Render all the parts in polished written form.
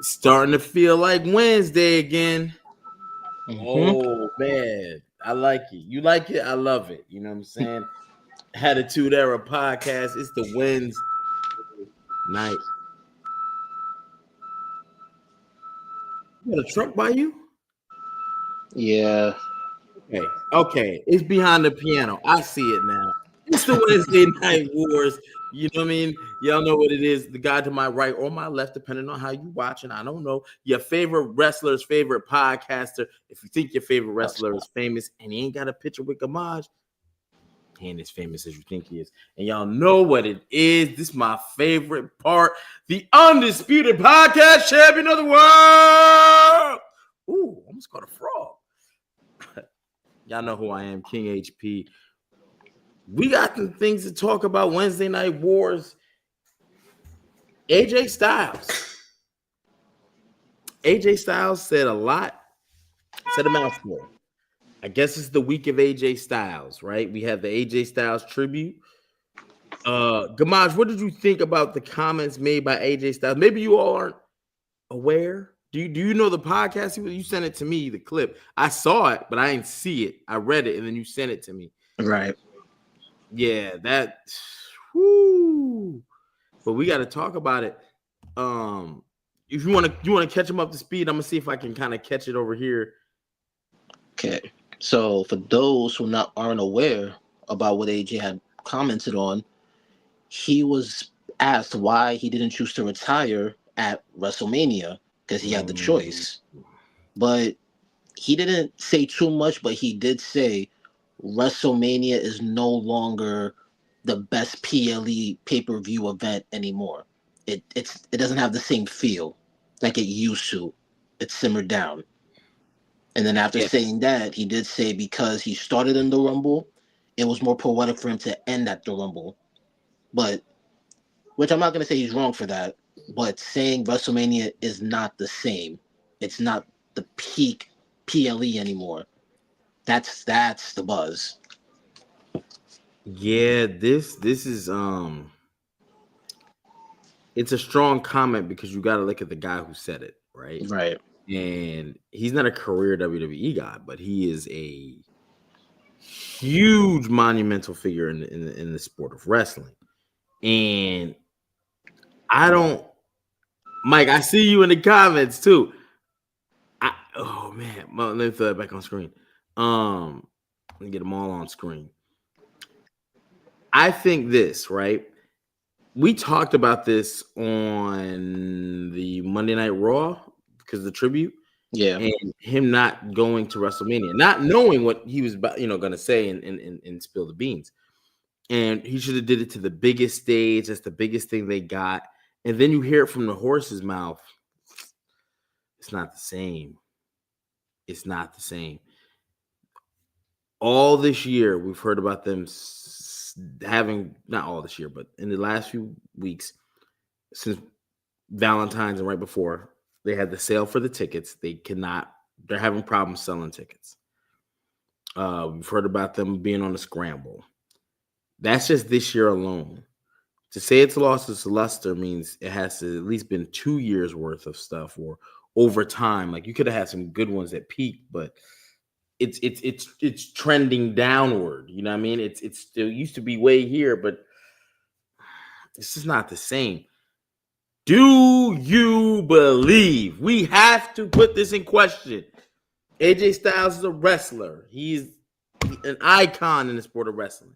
Starting to feel like Wednesday again. Mm-hmm. Oh man, I like it. You like it? I love it. You know what I'm saying? Attitude Era podcast. It's the Wednesday night. You got a truck by you? Yeah. Okay. It's behind the piano. I see it now. It's the Wednesday Night Wars. You know what I mean? Y'all know what it is. The guy to my right or my left, depending on how you watching. I don't know. Your favorite wrestler's favorite podcaster. If you think your favorite wrestler is famous and he ain't got a picture with Gamage, he ain't as famous as you think he is. And y'all know what it is. This is my favorite part. The undisputed podcast champion of the world. Ooh, almost caught a frog. Y'all know who I am, King HP. We got some things to talk about. Wednesday Night Wars. AJ Styles. AJ Styles said a lot. Said a mouthful. I guess it's the week of AJ Styles, right? We have the AJ Styles tribute. Gamaj, what did you think about the comments made by AJ Styles? Maybe you all aren't aware. Do you know the podcast? You sent it to me, the clip. I saw it, but I didn't see it. I read it, and then you sent it to me. Right. Yeah, that. Whoo. But we got to talk about it. If you want to catch him up to speed, I'm gonna see if I can kind of catch it over here. Okay. So for those who aren't aware about what AJ had commented on, he was asked why he didn't choose to retire at WrestleMania because he had the choice. But he didn't say too much, but he did say WrestleMania is no longer the best PLE pay-per-view event anymore. It doesn't have the same feel like it used to. It simmered down. And then after saying that, he did say because he started in the Rumble, it was more poetic for him to end at the Rumble. But, which I'm not going to say he's wrong for that, but saying WrestleMania is not the same. It's not the peak PLE anymore. That's the buzz. Yeah, this is it's a strong comment because you got to look at the guy who said it, right? Right. And he's not a career WWE guy, but he is a huge monumental figure in the sport of wrestling. And I don't, Mike, I see you in the comments too. Oh man, let me throw it back on screen. Let me get them all on screen. I think this, right? We talked about this on the Monday Night Raw because of the tribute. Yeah. And him not going to WrestleMania, not knowing what he was about, going to say and spill the beans. And he should have did it to the biggest stage. That's the biggest thing they got. And then you hear it from the horse's mouth. It's not the same. It's not the same. All this year, we've heard about them having, not all this year, but in the last few weeks, since Valentine's and right before, they had the sale for the tickets. They're having problems selling tickets. We've heard about them being on a scramble. That's just this year alone. To say it's lost its luster means it has to at least been 2 years worth of stuff or over time. Like you could have had some good ones at peak, but it's trending downward. You know what I mean? It's still used to be way here, but it's just not the same. Do you believe? We have to put this in question. AJ Styles is a wrestler. He's an icon in the sport of wrestling.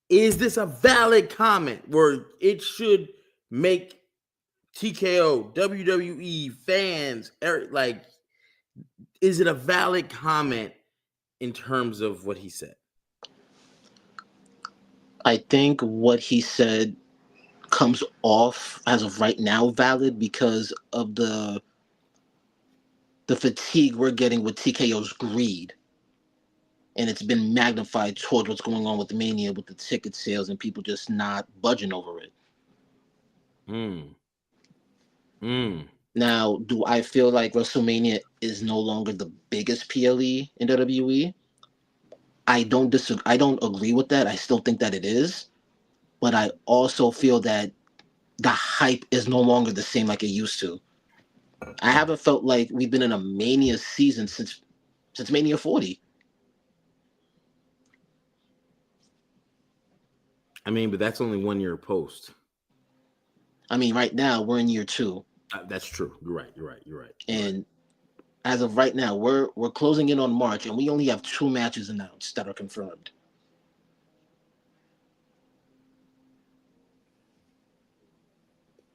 Is this a valid comment where it should make TKO, WWE fans, like, is it a valid comment in terms of what he said? I think what he said comes off as of right now valid because of the fatigue we're getting with TKO's greed. And it's been magnified towards what's going on with Mania with the ticket sales and people just not budging over it. Now, do I feel like WrestleMania is no longer the biggest PLE in WWE? I don't agree with that. I still think that it is. But I also feel that the hype is no longer the same like it used to. I haven't felt like we've been in a Mania season since Mania 40. I mean, but that's only 1 year post. I mean, right now we're in year 2, That's true. You're right. You're right. You're right. and as of right now, we're closing in on March, and we only have 2 matches announced that are confirmed.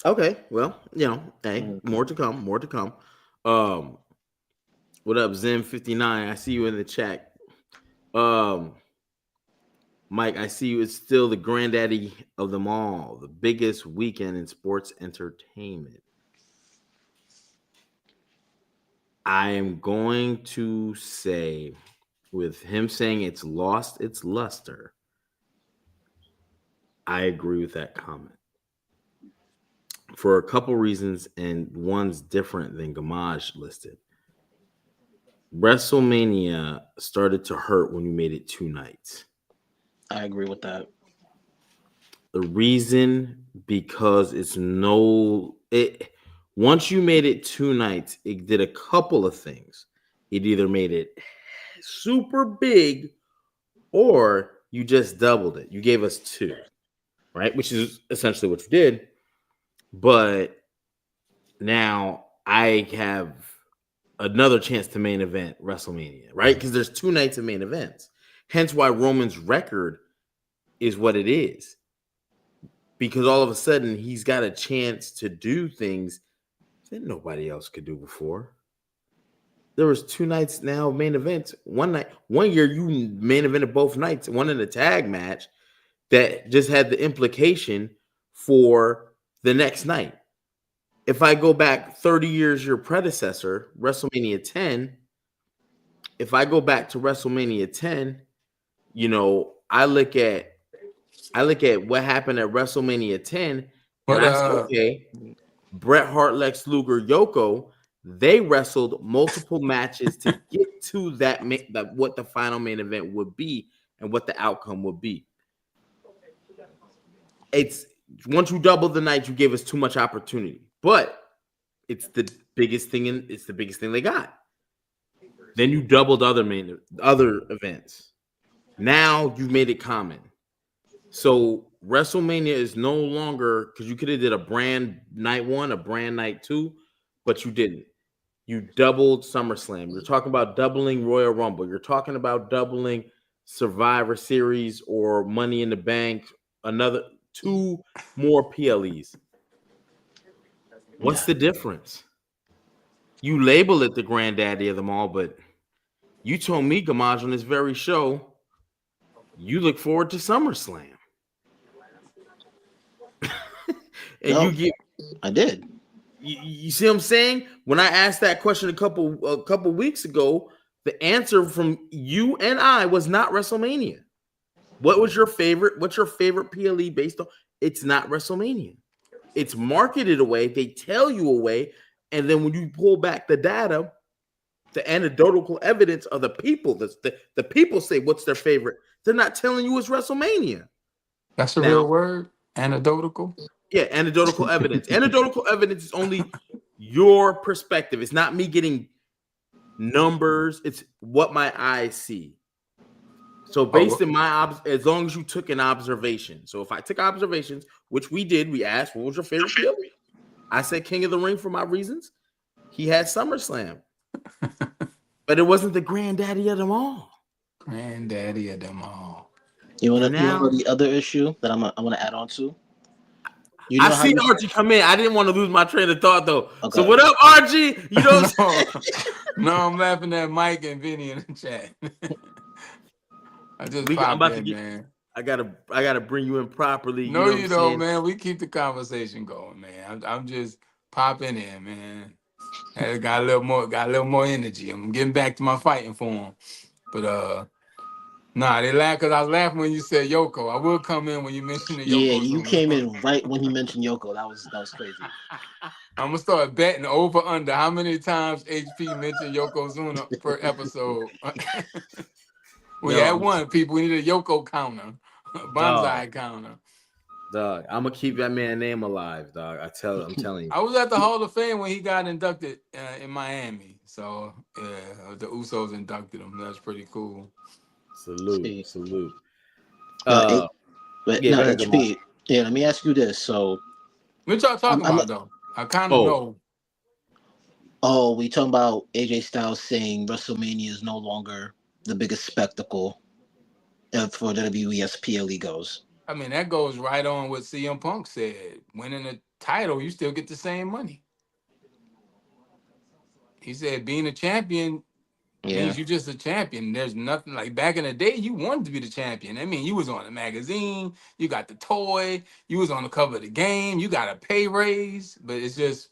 Okay. Well, hey, Mm. more to come. More to come. Um, what up, Zim59? I see you in the chat. Um, Mike, I see you. It's still the granddaddy of them all, the biggest weekend in sports entertainment. I am going to say, with him saying it's lost its luster, I agree with that comment for a couple reasons, and one's different than Gamage listed. WrestleMania started to hurt when you made it 2 nights. I agree with that. The reason, because once you made it 2 nights, it did a couple of things. It either made it super big or you just doubled it. You gave us 2, right? Which is essentially what you did. But now I have another chance to main event WrestleMania, right? Because there's 2 nights of main events. Hence why Roman's record is what it is. Because all of a sudden he's got a chance to do things that nobody else could do before. There was 2 nights now of main events. One year you main evented both nights, one in a tag match that just had the implication for the next night. If I go back 30 years, your predecessor, WrestleMania 10, if I go back to WrestleMania 10, I look at what happened at WrestleMania 10, and But I say, okay, Bret Hart, Lex Luger, Yoko, they wrestled multiple matches to get to that what the final main event would be and what the outcome would be. It's once you double the night, you gave us too much opportunity, but it's the biggest thing they got. Then you doubled other events. Now you've made it common. So WrestleMania is no longer, because you could have did a brand night 1, a brand night 2, but you didn't. You doubled SummerSlam. You're talking about doubling Royal Rumble. You're talking about doubling Survivor Series or Money in the Bank. Another 2 more PLEs. What's the difference? You label it the granddaddy of them all, but you told me, Gamaj, on this very show, you look forward to SummerSlam. I did. You see what I'm saying? When I asked that question a couple weeks ago, the answer from you and I was not WrestleMania. What's your favorite PLE based on? It's not WrestleMania. It's marketed away. They tell you away. And then when you pull back the data, the anecdotal evidence of the people, the people say what's their favorite. They're not telling you it's WrestleMania. That's a real word? Anecdotal? Yeah, anecdotal evidence. Anecdotal evidence is only your perspective. It's not me getting numbers. It's what my eyes see. So based in as long as you took an observation. So if I took observations, which we did, we asked, what was your favorite PLE? I said King of the Ring for my reasons. He had SummerSlam. But it wasn't the granddaddy of them all. Granddaddy of them all. You want to know the other issue that I want to add on to? I see Archie come in. I didn't want to lose my train of thought though. Okay. So what up, Archie? You know, no, I'm laughing at Mike and Vinny in the chat. I just man. I gotta bring you in properly. No, you don't, man. We keep the conversation going, man. I'm just popping in, man. I got a little more energy. I'm getting back to my fighting form. But nah, they laugh because I was laughing when you said Yoko. I will come in when you mentioned the Yoko. Yeah, you came in right when he mentioned Yoko. That was crazy. I'm gonna start betting over under how many times HP mentioned Yokozuna per episode. We had one, people. We need a Yoko counter, bonsai counter. Dog, I'm gonna keep that man's name alive, dog. I'm telling you. I was at the Hall of Fame when he got inducted in Miami. So yeah, the Usos inducted him. That's pretty cool. Salute, See, salute. but H- Uh, but yeah, no go ahead, Jamal. HP. Yeah, let me ask you this. So What y'all talking I'm about though? I kind of Oh, know. oh, we talking about AJ Styles saying WrestleMania is no longer the biggest spectacle for WWE as PLE goes. I mean, that goes right on what CM Punk said. Winning a title, you still get the same money. He said being a champion Yeah. means you're just a champion. There's nothing like back in the day, you wanted to be the champion. I mean, you was on a magazine, you got the toy, you was on the cover of the game, you got a pay raise, but it's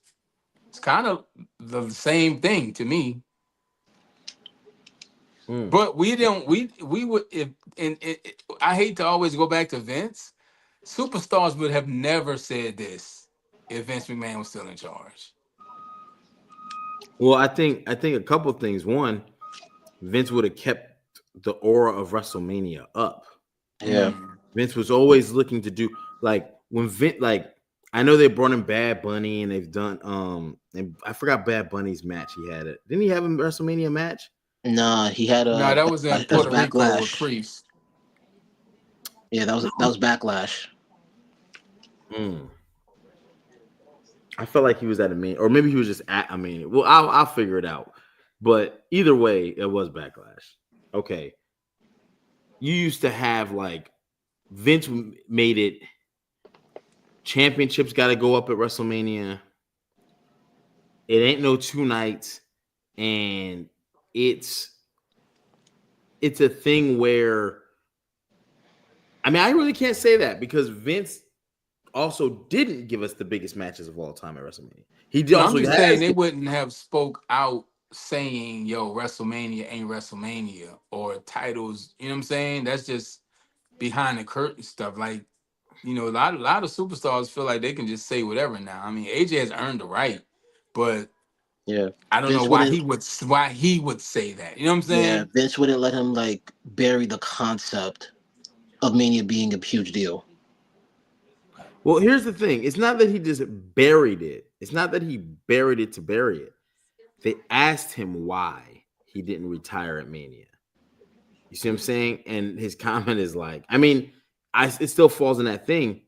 kind of the same thing to me. mm. But we don't we would if I hate to always go back to Vince. Superstars would have never said this if Vince McMahon was still in charge. Well, I think a couple things. One, Vince would have kept the aura of WrestleMania up. Yeah. Mm. Vince was always looking to do like when Vince like I know they brought in Bad Bunny and they've done and I forgot Bad Bunny's match he had it. Didn't he have a WrestleMania match? Nah, he had No, a that was in that was Puerto Rico with backlash. Priest. Yeah, that was backlash. Mm. I felt like he was at a main, or maybe he was just at a main. Well, I'll figure it out. But either way, it was backlash. Okay, you used to have like Vince made it. Championships got to go up at WrestleMania. It ain't no two nights, and it's it's a thing where I mean I really can't say that because Vince also didn't give us the biggest matches of all time at WrestleMania. He did No, I'm also just saying has. they wouldn't have spoke out saying, yo, WrestleMania ain't WrestleMania or titles, you know what I'm saying? That's just behind the curtain stuff. Like, a lot of superstars feel like they can just say whatever now. I mean, AJ has earned the right, but Yeah. I don't know Vince why wouldn't he would say that. You know what I'm yeah, saying? Vince wouldn't let him like bury the concept of Mania being a huge deal. Well, here's the thing. It's not that he just buried it. It's not that he buried it to bury it. They asked him why he didn't retire at Mania. You see what I'm saying? And his comment is like, I mean, it still falls in that thing.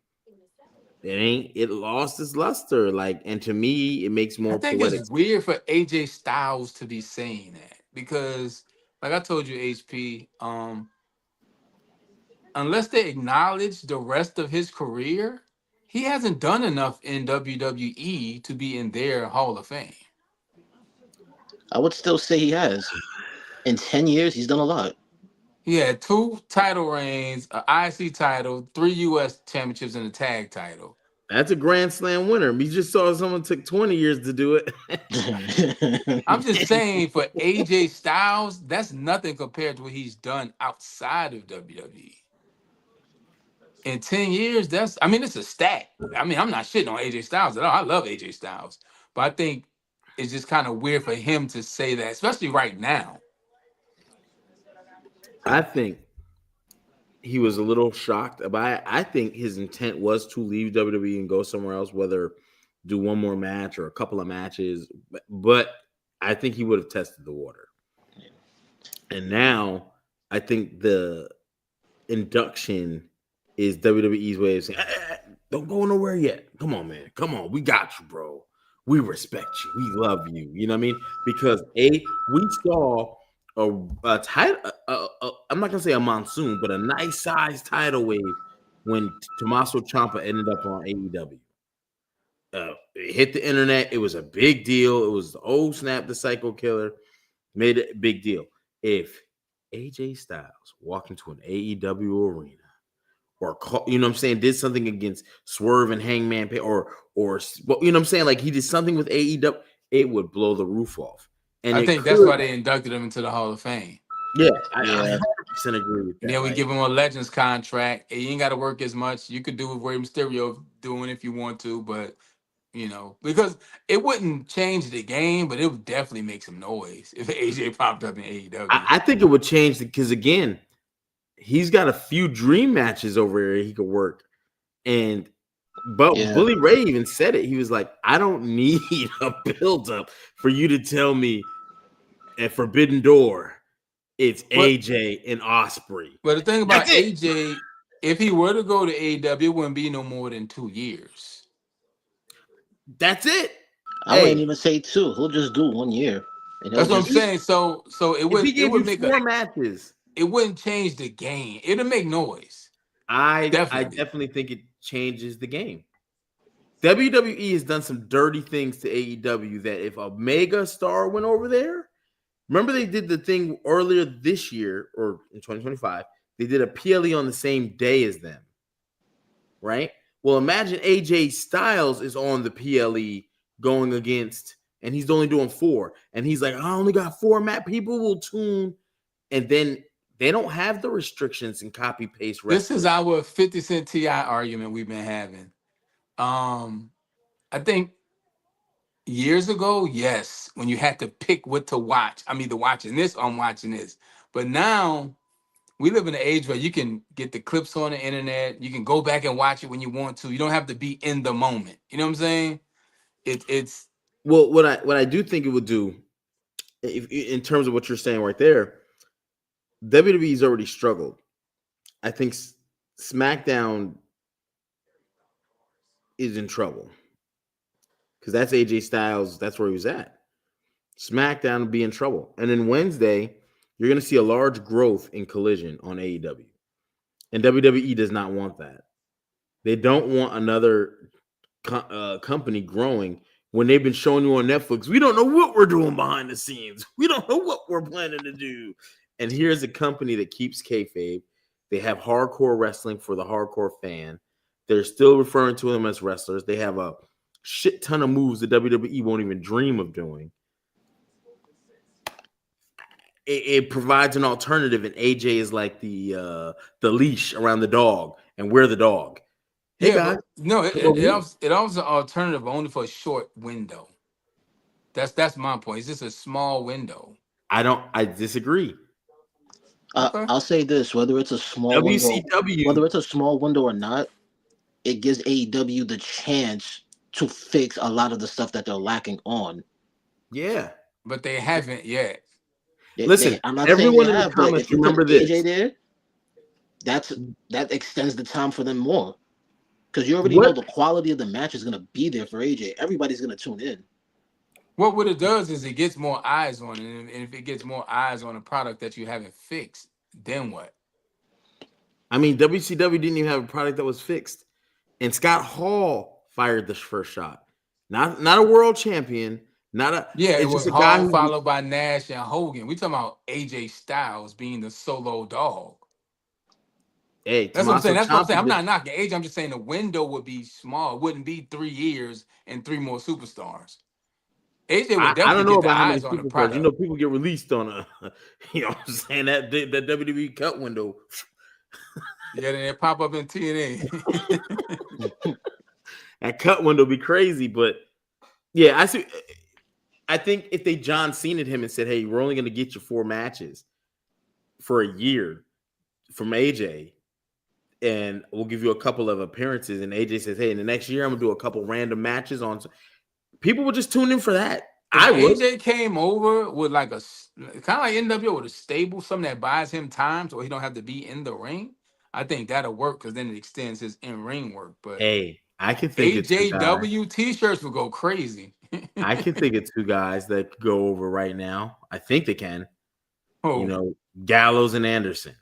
It lost its luster. Like, and to me, it makes I more think it's poetic. weird for AJ Styles to be saying that because, like I told you, HP, unless they acknowledge the rest of his career, he hasn't done enough in WWE to be in their Hall of Fame. I would still say he has. In 10 years, he's done a lot. He had 2 title reigns, an IC title, 3 U.S. championships, and a tag title. That's a Grand Slam winner. We just saw someone took 20 years to do it. I'm just saying for AJ Styles, that's nothing compared to what he's done outside of WWE. In 10 years, it's a stat. I mean, I'm not shitting on AJ Styles at all. I love AJ Styles. But I think it's just kind of weird for him to say that, especially right now. I think he was a little shocked about it. I think his intent was to leave WWE and go somewhere else, whether do one more match or a couple of matches. But I think he would have tested the water. And now I think the induction is WWE's way of saying, don't go nowhere yet. Come on, man. Come on. We got you, bro. We respect you. We love you. You know what I mean? Because we saw a title. I'm not gonna say a monsoon, but a nice sized tidal wave when Tommaso Ciampa ended up on AEW. It hit the internet. It was a big deal. It was the old snap, the psycho killer. Made it a big deal. If AJ Styles walked into an AEW arena or you know what I'm saying, did something against Swerve and Hangman Page or you know what I'm saying, like he did something with AEW, it would blow the roof off. And I it think that's could, why they inducted him into the Hall of Fame. yeah, I Yeah. 100% agree with And that. then we Like, give him a Legends contract. And you ain't got to work as much. You could do what Rey Mysterio doing if you want to, but because it wouldn't change the game, but it would definitely make some noise if AJ popped up in AEW. I think it would change because again, he's got a few dream matches over here he could work And but Yeah. Bully Ray even said it. He was like, I don't need a build-up for you to tell me at Forbidden Door it's But AJ and Osprey. the thing about That's it. AJ, if he were to go to AEW, it wouldn't be no more than 2 years. That's it. I wouldn't Hey, even say 2. He'll just do 1 year, and he'll That's what I'm if he just saying. So it if he would gave you make 4 matches, it wouldn't change the game. It'll make noise. I Definitely. definitely think it changes the game. WWE has done some dirty things to AEW that if a mega star went over there, remember they did the thing earlier this year or in 2025, they did a PLE on the same day as them, right? Well, imagine AJ Styles is on the PLE going against, and he's only doing 4, and he's like, I only got 4 mat. People will tune, and then they don't have the restrictions and copy paste This is wrestlers. our 50 Cent TI argument we've been having. I think years ago, yes, when you had to pick what to watch. I'm either watching this or I'm watching this. But now we live in an age where you can get the clips on the internet. You can go back and watch it when you want to. You don't have to be in the moment. You know what I'm saying? It's Well, what I do think it would do, if, in terms of what you're saying right there, WWE's already struggled. I think SmackDown is in trouble because that's AJ Styles. That's where he was at. SmackDown will be in trouble. And then Wednesday, you're going to see a large growth in Collision on AEW. And WWE does not want that. They don't want another company growing when they've been showing you on Netflix. We don't know what we're doing behind the scenes. We don't know what we're planning to do. And here's a company that keeps kayfabe. They have hardcore wrestling for the hardcore fan. They're still referring to them as wrestlers. They have a shit ton of moves that WWE won't even dream of doing. It provides an alternative, and AJ is like the leash around the dog, and we're the dog. Hey yeah, guys, but no, come over here. it offers an alternative only for a short window. That's my point. It's just a small window. I disagree. Okay. I'll say this: WCW, whether it's a small window or not, it gives AEW the chance to fix a lot of the stuff that they're lacking on. yeah. But they haven't yet. Listen, I'm not saying they everyone in the have, but comments if you put remember AJ this. there, that extends the time for them more. Because you already know What the quality of the match is going to be there for AJ. Everybody's going to tune in. What it does is it gets more eyes on it, and if it gets more eyes on a product that you haven't fixed, then what? I mean, WCW didn't even have a product that was fixed, and Scott Hall fired the first shot. Not a world champion, not a. Yeah, it It's just was a guy Hall who. followed by Nash and Hogan. We talking about AJ Styles being the solo dog. Hey, That's what I'm saying. Tommaso That's what I'm saying. Ciampa I'm did. not knocking AJ. I'm just saying the window would be small. It wouldn't be 3 years and 3 more superstars. AJ would I definitely don't know get the about how many eyes on the superstars. You know, product. people get released on a. You know, what I'm saying that WWE cut window. Yeah, then they pop up in TNA. That cut window be crazy, but yeah, I see. I think if they John Cena'd him and said, "Hey, we're only going to get you 4 matches for a year from AJ, and we'll give you a couple of appearances," and AJ says, "Hey, in the next year, I'm going to do a couple random matches on," people would just tune in for that. If I would. AJ came over with like a kind of like NWO with a stable, something that buys him time so he don't have to be in the ring, I think that'll work because then it extends his in-ring work. But Hey, I can think of 2 guys. AJW t-shirts will go crazy. I can think of 2 guys that could go over right now. I think they can. You Oh, know, Gallows and Anderson.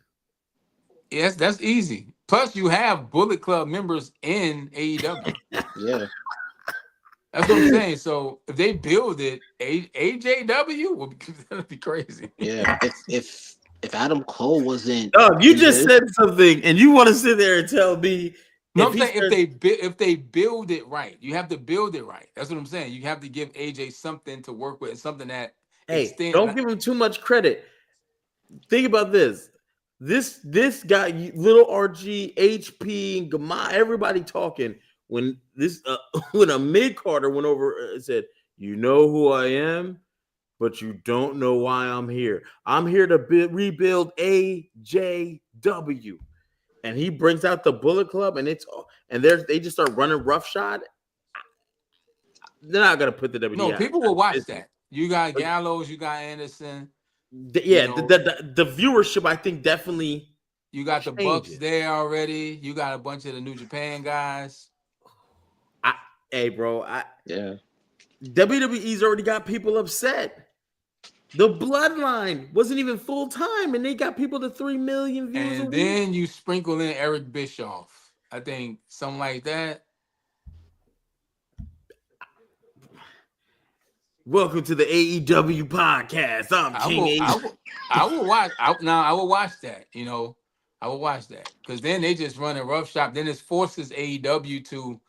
yes, that's easy. Plus, you have Bullet Club members in AEW. Yeah. That's what I'm saying. So if they build it, AJW will be, that'll be crazy. Yeah. If Adam Cole wasn't Dog, you just injured, said something, and you want to sit there and tell me No, if I'm he saying starts. if they build it right, you have to build it right. That's what I'm saying. You have to give AJ something to work with, something that Hey, extend. don't give him too much credit. Think about this. This guy, little RG, HP, and Gama, everybody talking when this when a mid Carter went over and said, "You know who I am, but you don't know why I'm here. I'm here to rebuild AJW." and he brings out the Bullet Club, and they just start running roughshod. They're not gonna put the No, WWE out. people will watch that. You got Gallows, you got Anderson, you Yeah, know, the viewership I think definitely you got the Bucks changes. there already. You got a bunch of the New Japan guys. I, hey, bro, Yeah. WWE's already got people upset. The Bloodline wasn't even full time, and they got people to 3 million views a And week. then you sprinkle in Eric Bischoff. I think something like that. Welcome to the AEW podcast. I'm I King will, A. I will, I will watch. I will watch that. You know, I will watch that because then they just run a rough shop. Then it forces AEW to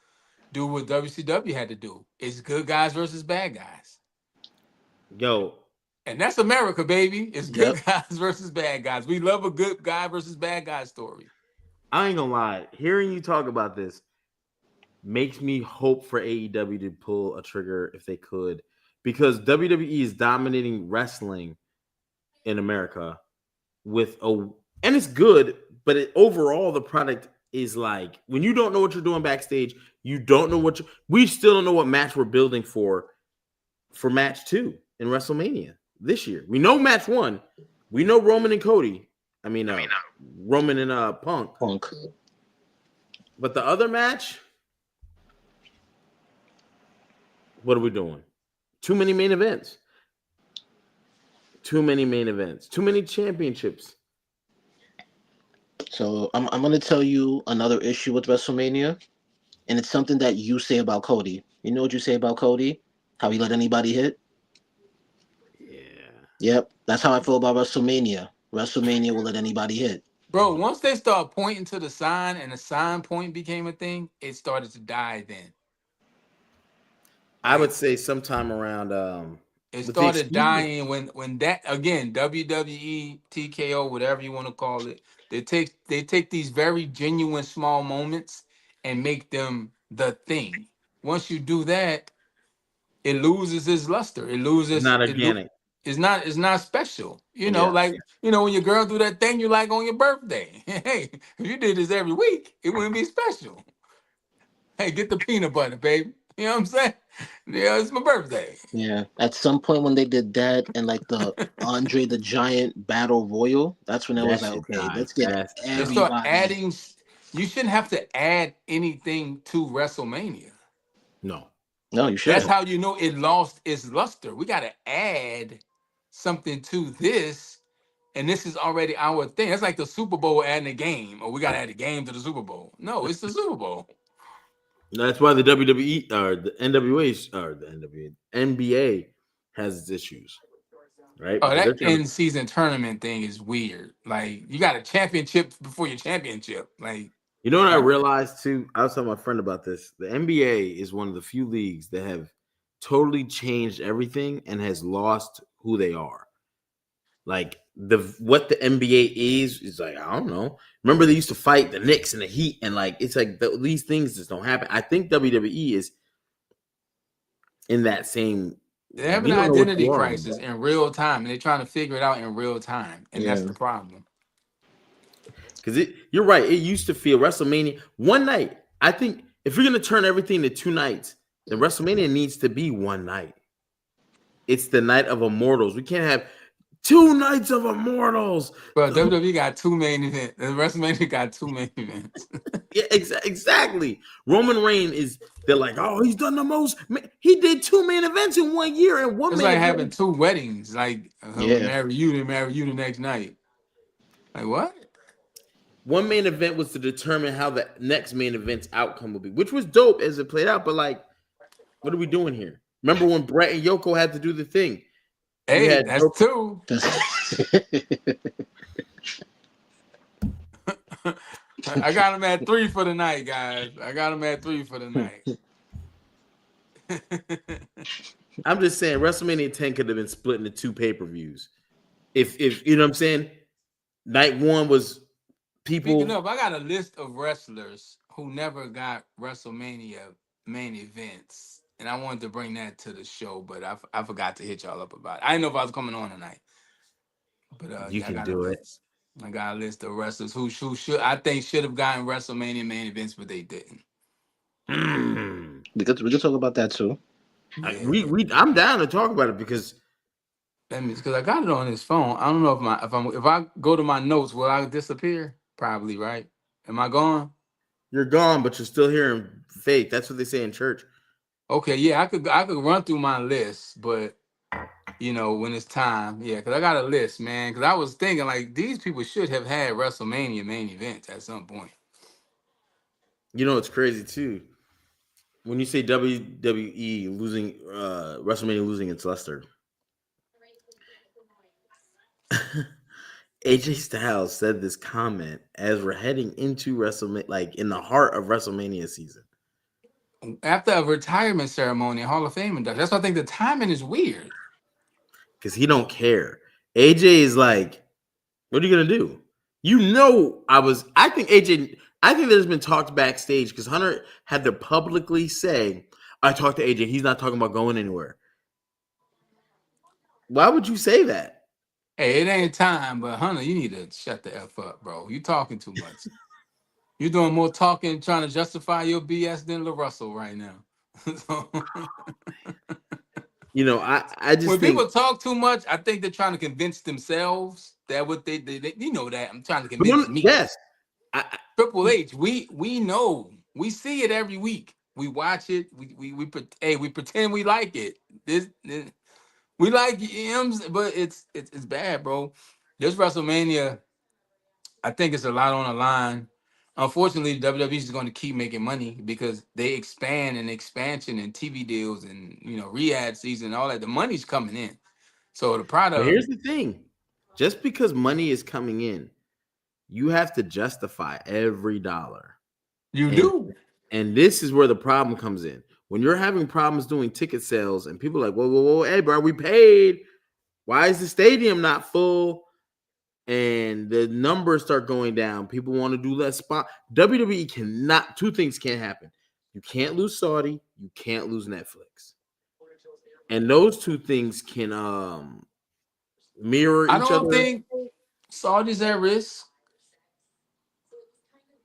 do what WCW had to do. It's good guys versus bad guys, Yo, and that's America, baby. It's good Yep. guys versus bad guys. We love a good guy versus bad guy story. I ain't gonna lie. Hearing you talk about this makes me hope for AEW to pull a trigger if they could, because WWE is dominating wrestling in America with and it's good, but overall the product is like when you don't know what you're doing backstage, you don't know we still don't know what match we're building for match 2 in WrestleMania this year. We know match 1. We know Roman and Cody. Roman and Punk. Punk. But the other match, what are we doing? Too many main events. Too many main events. Too many championships. So I'm gonna tell you another issue with WrestleMania, and it's something that you say about Cody. You know what you say about Cody? How he let anybody hit? Yeah. Yep. That's how I feel about WrestleMania. WrestleMania will let anybody hit. Bro, once they start pointing to the sign and the sign point became a thing, it started to die then. I would say sometime around It with the started experience. dying when that again, WWE, TKO, whatever you want to call it, they take these very genuine small moments and make them the thing. Once you do that, it loses its luster. It It's loses not organic. it's not special. Yeah. Like when your girl do that thing you like on your birthday. Hey, if you did this every week, it wouldn't be special. Hey, get the peanut butter, baby. You know what I'm saying? Yeah, it's my birthday. Yeah. At some point when they did that and like the Andre the Giant Battle Royal, that's when it was That like, shit okay, died let's get fast as They hell. start everybody. adding. You shouldn't have to add anything to WrestleMania. No. No, you That's shouldn't. how you know it lost its luster. We got to add something to this, and this is already our thing. That's like the Super Bowl adding a game, or we got to add a game to the Super Bowl. No, it's the Super Bowl. That's why the WWE or the NWA or the NBA has its issues, right? Oh, Because they're that trying to. in season tournament thing is weird. Like you got a championship before your championship. Like You know what I what? realized too? I was telling my friend about this. The NBA is one of the few leagues that have totally changed everything and has lost who they are. Like what the NBA is like, I don't know. Remember they used to fight the Knicks and the Heat, and like it's like these things just don't happen. I think WWE is in that same. They're having We an don't know what identity you are crisis anymore. in real time, and they're trying to figure it out in real time, and that's Yeah. the problem. Because you're right. It used to feel WrestleMania one night. I think if you're gonna turn everything to 2 nights, then WrestleMania needs to be one night. It's the night of immortals. We can't have 2 nights of immortals. But WWE got two main events. The WrestleMania got two main events. Yeah, exactly. Roman Reigns is. They're like, oh, he's done the most. He did 2 main events in 1 year, and one It's main like event. having two weddings. Like we Yeah. marry you, then marry you the next night. Like what? One main event was to determine how the next main event's outcome would be, which was dope as it played out. But like, what are we doing here? Remember when Brett and Yoko had to do the thing? You Hey, had that's Yoko. two. I got him at 3 for the night, guys. I got him at 3 for the night. I'm just saying, WrestleMania 10 could have been split into 2 pay-per-views. If you know what I'm saying, night one was Speaking people. of, I got a list of wrestlers who never got WrestleMania main events, and I wanted to bring that to the show, but I forgot to hit y'all up about it. I didn't know if I was coming on tonight, but You yeah, I can got a do it. list. I got a list of wrestlers who should I think should have gotten WrestleMania main events, but they didn't. Mm. We could talk about that too. Yeah, I'm down to talk about it because that means because I got it on his phone. I don't know if I go to my notes, will I disappear? Probably, right? Am I gone? you're gone, but you're still hearing fake. That's what they say in church. Okay, yeah, I could run through my list, but when it's time, yeah, because I got a list, man. Because I was thinking like these people should have had WrestleMania main events at some point. You know, it's crazy too. When you say WWE losing, WrestleMania losing its luster, AJ Styles said this comment as we're heading into WrestleMania, like in the heart of WrestleMania season, After a retirement ceremony, Hall of Fame induction. That's why I think the timing is weird. because he don't care. AJ is like, what are you gonna do? I think AJ. I think there's been talks backstage because Hunter had to publicly say, "I talked to AJ. He's not talking about going anywhere." Why would you say that? Hey, it ain't time, but Hunter, you need to shut the F up, bro. You talking too much. You're doing more talking, trying to justify your BS than LaRussell right now. So, I just when think, people talk too much, I think they're trying to convince themselves that what they you know that I'm trying to convince me. yes, Triple H, we know, we see it every week. We watch it. We pretend we like it. This we like M's, but it's bad, bro. This WrestleMania, I think it's a lot on the line. Unfortunately, WWE is going to keep making money because they expand and expansion and TV deals and rehab season and all that. The money's coming in. So the but product here's the thing: just because money is coming in, you have to justify every dollar. you And do. and this is where the problem comes in. When you're having problems doing ticket sales and people are like, whoa, whoa, whoa, hey, bro, we paid. Why is the stadium not full? And the numbers start going down. People want to do less spot. WWE cannot, two things can't happen. You can't lose Saudi, you can't lose Netflix. And those two things can mirror I each don't other. think Saudi's at risk,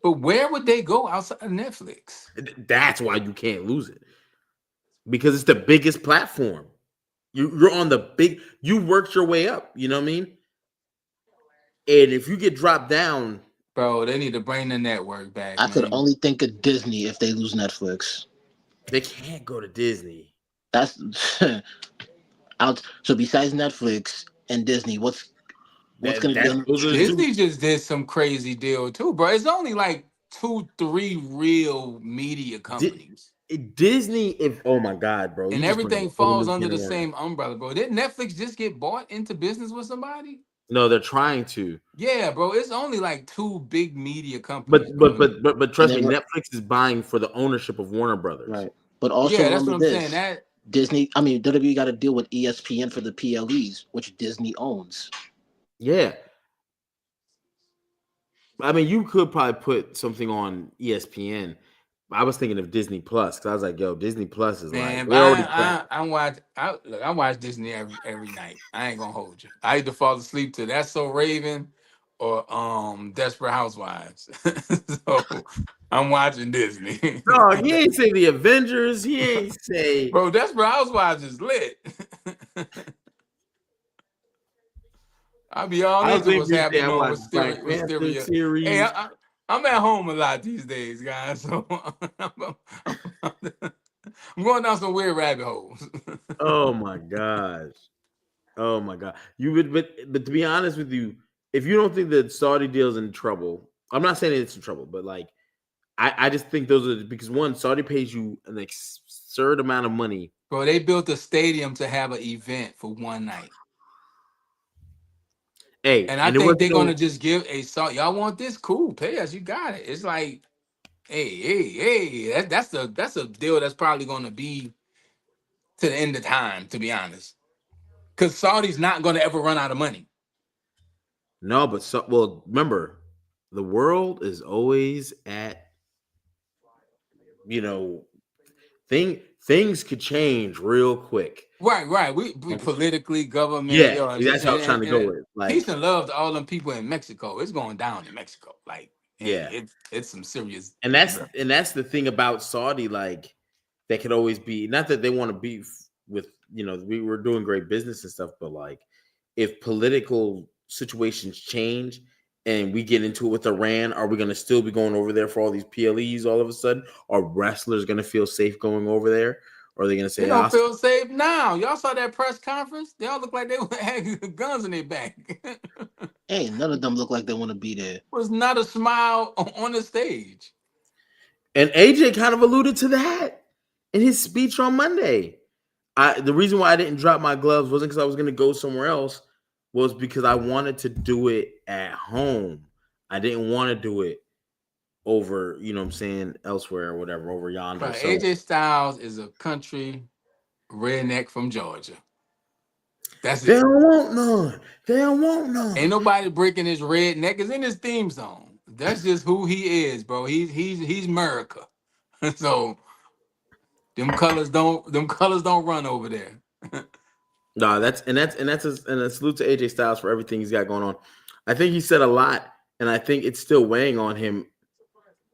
but where would they go outside of Netflix? That's why you can't lose it. Because it's the biggest platform. You're on the big, you worked your way up, you know what I mean? And if you get dropped down, Bro, they need to bring the network back, I could man. only think of Disney if they lose Netflix. they can't go to Disney. That's out. So besides Netflix and Disney, what's going to be That's on the those are the stream? two. Disney just did some crazy deal too, bro. It's only like 2, 3 real media Di- companies, Disney, if oh my god, bro, you and just bring a everything whole falls new under can the of worms. same umbrella, bro. Did Netflix just get bought into business with somebody? No, they're trying to, Yeah, bro. It's only like 2 big media but companies, but bro. but but but And trust then me, Netflix is buying for the ownership of Warner Brothers. right. But also Yeah, that's remember what I'm saying. this: That WWE got to deal with ESPN for the PLEs, which Disney owns. Yeah, I mean, you could probably put something on ESPN. I was thinking of Disney Plus because I was like, yo, Disney Plus is like man, they're already cracked. I watch Disney every night. I ain't gonna hold you. I either fall asleep to That's So Raven or Desperate Housewives. So I'm watching Disney. No, he ain't say the Avengers. He ain't say. Bro, Desperate Housewives is lit. I'll be all I was into waiting what's for you to say I happening on watched Black Wisteria. Panther Wisteria. Hey, series. I'm at home a lot these days, guys. So I'm going down some weird rabbit holes. Oh my gosh. Oh my god. You would but to be honest with you, if you don't think that Saudi deal's in trouble, I'm not saying it's in trouble, but like I just think those are because one, Saudi pays you an absurd amount of money. Bro, they built a stadium to have an event for one night. Hey, And I and it think wasn't they're gonna no just give a song. Y'all want this? Cool, pay us. You got it. It's like, hey. That's a deal that's probably gonna be to the end of time, to be honest. Because Saudi's not gonna ever run out of money. no, but so well, remember, the world is always at you know things could change real quick. Right. We politically, government, Yeah, yo, that's how I was trying to go and with. Like, peace and love to all them people in Mexico. It's going down in Mexico. Like, yeah, hey, it's some serious. and that's the thing about Saudi. Like, that could always be, not that they want to beef with, we were doing great business and stuff, but like, if political situations change and we get into it with Iran, are we going to still be going over there for all these PLEs all of a sudden? Are wrestlers going to feel safe going over there? Or are they going to say, They don't feel safe now. Y'all saw that press conference? They all look like they had guns in their back. Hey, none of them look like they want to be there. Was not a smile on the stage. And AJ kind of alluded to that in his speech on Monday. The reason why I didn't drop my gloves wasn't because I was going to go somewhere else, was because I wanted to do it at home. I didn't want to do it over, what I'm saying, elsewhere or whatever, over yonder. Right, So, AJ Styles is a country redneck from Georgia. That's they it. don't want none. They don't want none. Ain't nobody breaking his redneck. It's in his theme song. That's just who he is, bro. He's America. So them colors don't run over there. No, that's a salute to AJ Styles for everything he's got going on. I think he said a lot, and I think it's still weighing on him.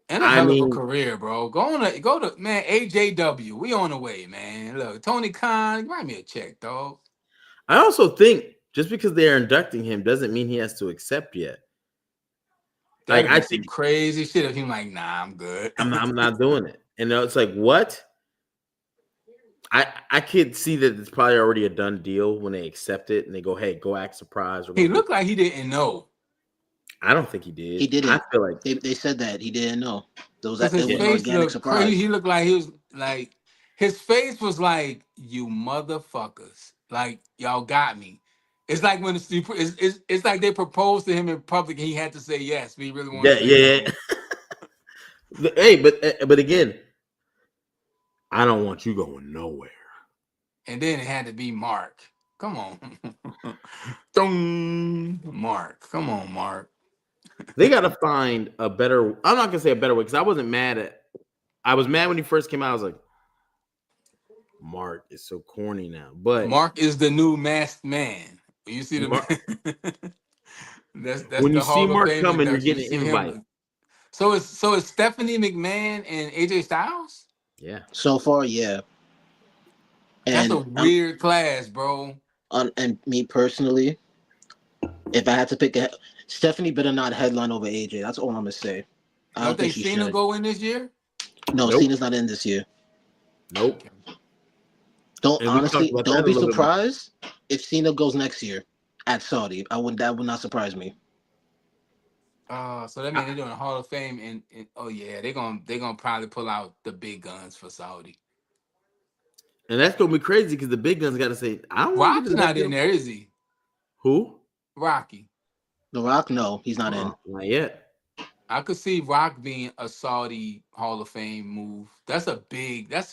And a hell of a career, bro. Go to man, AJW. We on the way, man. Look, Tony Khan, write me a check, dog. I also think just because they are inducting him doesn't mean he has to accept yet. Like, I think crazy shit if he's like, nah, I'm good. I'm not doing it. And it's like, what? I could see that it's probably already a done deal when they accept it and they go, hey, go act surprised. He looked like he didn't know. I don't think he did. He didn't. I feel like they said that he didn't know. His face looked crazy. He looked like he was like, his face was like, you motherfuckers, like y'all got me. It's like when it's like they proposed to him in public and he had to say yes, but he really wanted to say no. Hey, but again, I don't want you going nowhere. And then it had to be Mark. Come on. Mark. Come on, Mark. They got to find a better, I'm not going to say a better way, because I was mad when he first came out. I was like, Mark is so corny now. But Mark is the new masked man. You see the that's when the you see Mark coming, you're induction. getting an invite. So it's Stephanie McMahon and AJ Styles? Yeah. So far, yeah. That's a weird class, bro. And me personally, if I had to pick Stephanie better not headline over AJ. That's all I'm gonna say. I don't think Cena go in this year? No, nope. Cena's not in this year. Nope. Don't be surprised if Cena goes next year at Saudi. That would not surprise me. So that means they're doing a Hall of Fame and oh yeah, they're gonna probably pull out the big guns for Saudi. And that's gonna be crazy because the big guns got to say, "I don't want to." Rock's not in there, is he? Who? Rocky. The Rock? No, he's not in. Not yet. I could see Rock being a Saudi Hall of Fame move. That's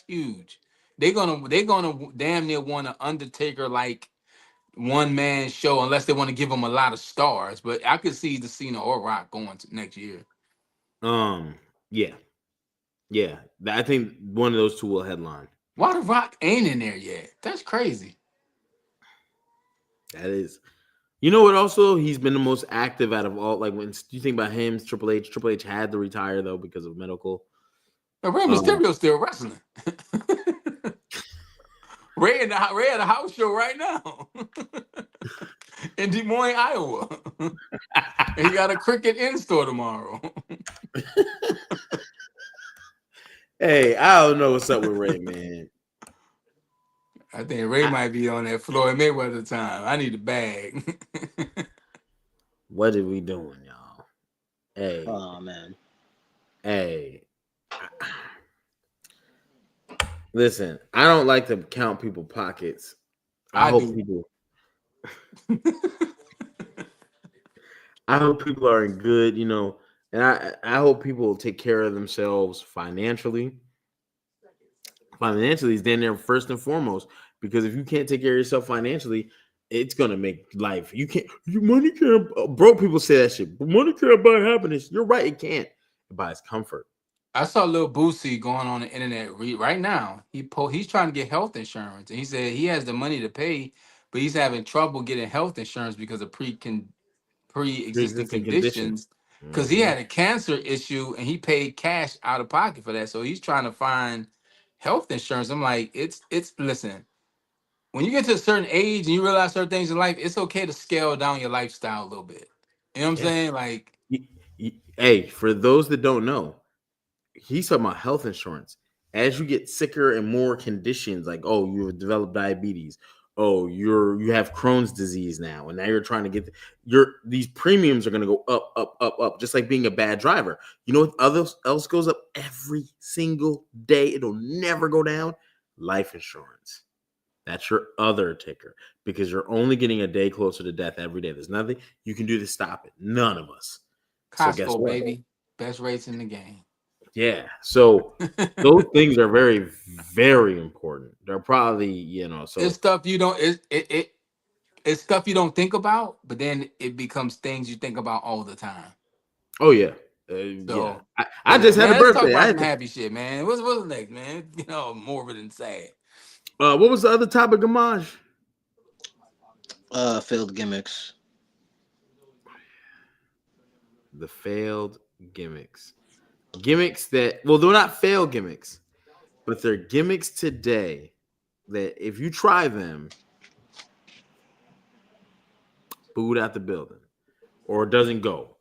huge. They're gonna damn near want an Undertaker like one man show unless they want to give him a lot of stars. But I could see the Cena or Rock going to next year. Yeah. I think one of those two will headline. Why the Rock ain't in there yet? That's crazy. That is. You know what? Also, he's been the most active out of all. Like when you think about him, Triple H had to retire though because of medical. Rey Mysterio's still wrestling. Ray at the house show right now in Des Moines, Iowa. And he got a cricket in-store tomorrow. Hey, I don't know what's up with Ray, man. I think Ray might be on that Floyd Mayweather time. I need a bag. What are we doing, y'all? Hey. Oh, man. Hey. Listen, I don't like to count people's pockets. I hope people are in good, and I hope people will take care of themselves financially. Financially is down there first and foremost, because if you can't take care of yourself financially, it's gonna make life. Money can't. Broke people say that shit. But money can't buy happiness. You're right, it can't. It buys comfort. I saw Lil Boosie going on the internet right now. He's trying to get health insurance, and he said he has the money to pay, but he's having trouble getting health insurance because of pre-existing Pre-existing condition. conditions. Because he Hmm. had a cancer issue and he paid cash out of pocket for that, so he's trying to find health insurance. I'm like, it's listen. When you get to a certain age and you realize certain things in life, it's okay to scale down your lifestyle a little bit. You know what I'm Yeah. saying? Like, Hey, for those that don't know, he's talking about health insurance. As you get sicker and more conditions, like you've developed diabetes, you have Crohn's disease now, and now you're trying to get your these premiums are going to go up, up, up, up, just like being a bad driver. You know what else goes up every single day? It'll never go down. Life insurance. That's your other ticker because you're only getting a day closer to death every day. There's nothing you can do to stop it. None of us. So guess Costco, what? baby, best rates in the game. Yeah. So those things are very, very important. They're probably, It's so stuff you don't. It's stuff you don't think about, but then it becomes things you think about all the time. oh yeah. Yeah. So, I but just had a man, let's talk birthday. about some happy shit, man. What's next, man? Morbid and sad. What was the other topic, Gamaj? Failed gimmicks. The failed gimmicks. Gimmicks that they're not failed gimmicks, but they're gimmicks today that if you try them, booed out the building. Or it doesn't go.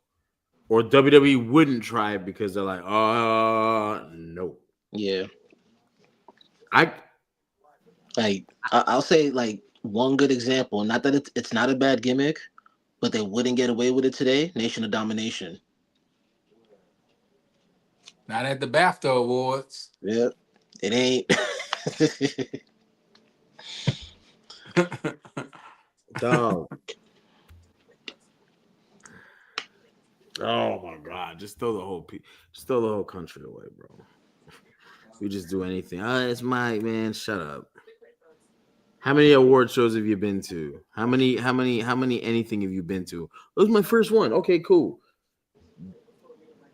Or WWE wouldn't try it because they're like, no. Yeah, I like I'll say like one good example. Not that it's not a bad gimmick, but they wouldn't get away with it today. Nation of Domination. Not at the BAFTA awards. Yeah, it ain't. dog. Oh my god! Just throw the whole country away, bro. We just do anything. It's my man. Shut up. How many award shows have you been to? How many anything have you been to? It was my first one. Okay, cool.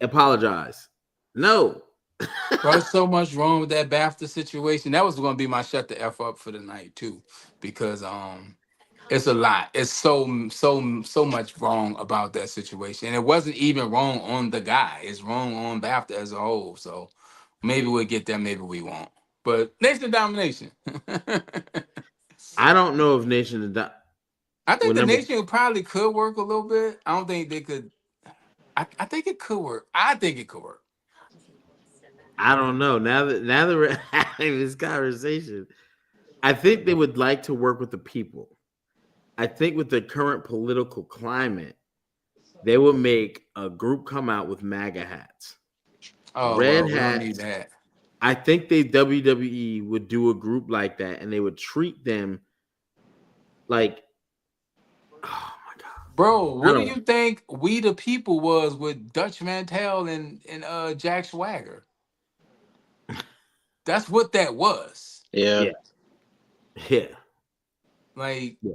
Apologize. No. Bro, there's so much wrong with that BAFTA situation. That was going to be my shut the f up for the night too, because it's a lot. It's so much wrong about that situation, and it wasn't even wrong on the guy. It's wrong on BAFTA as a whole. So maybe we'll get there, maybe we won't. But nation domination. I don't know if Nation of I think well the number. nation probably could work a little bit. I don't think they could. I think it could work. I think it could work. I don't know. Now that we're having this conversation, I think they would like to work with the people. I think with the current political climate, they would make a group come out with MAGA hats, Oh red well, we don't need hats. that. I think they WWE would do a group like that, and they would treat them like, oh my god, Bro, I what do don't. you think We the People was with Dutch Mantel and Jack Swagger? That's what that was. Yeah, Yeah, yeah, Like, yeah.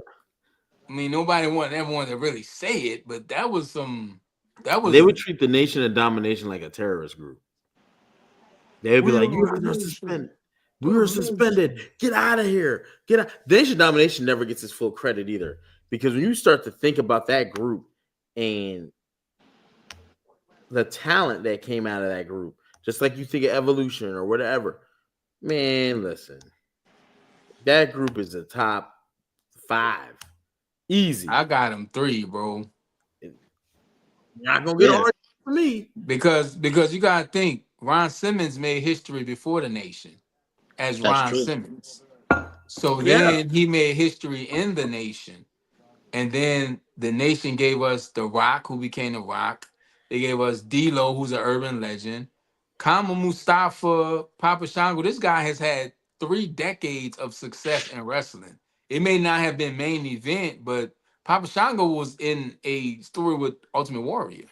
I mean, nobody wanted everyone to really say it, but that was some. That They was. would treat the Nation of Domination like a terrorist group. They would be We like, "You are guys a are nation. suspended. We We're were a suspended. nation. Get out of here. Get out." The Nation of Domination never gets its full credit either, because when you start to think about that group and the talent that came out of that group, just like you think of Evolution or whatever, man, listen, that group is the top 5, easy. I got him 3, bro. You're not gonna get yeah, all for me. Because you gotta think Ron Simmons made history before the nation as that's Ron true. Simmons. So Yeah, then he made history in the nation. And then the nation gave us The Rock, who became The Rock. They gave us D-Lo, who's an urban legend. Kama Mustafa, Papa Shango. This guy has had 3 decades of success in wrestling. It may not have been main event, but Papa Shango was in a story with Ultimate Warrior.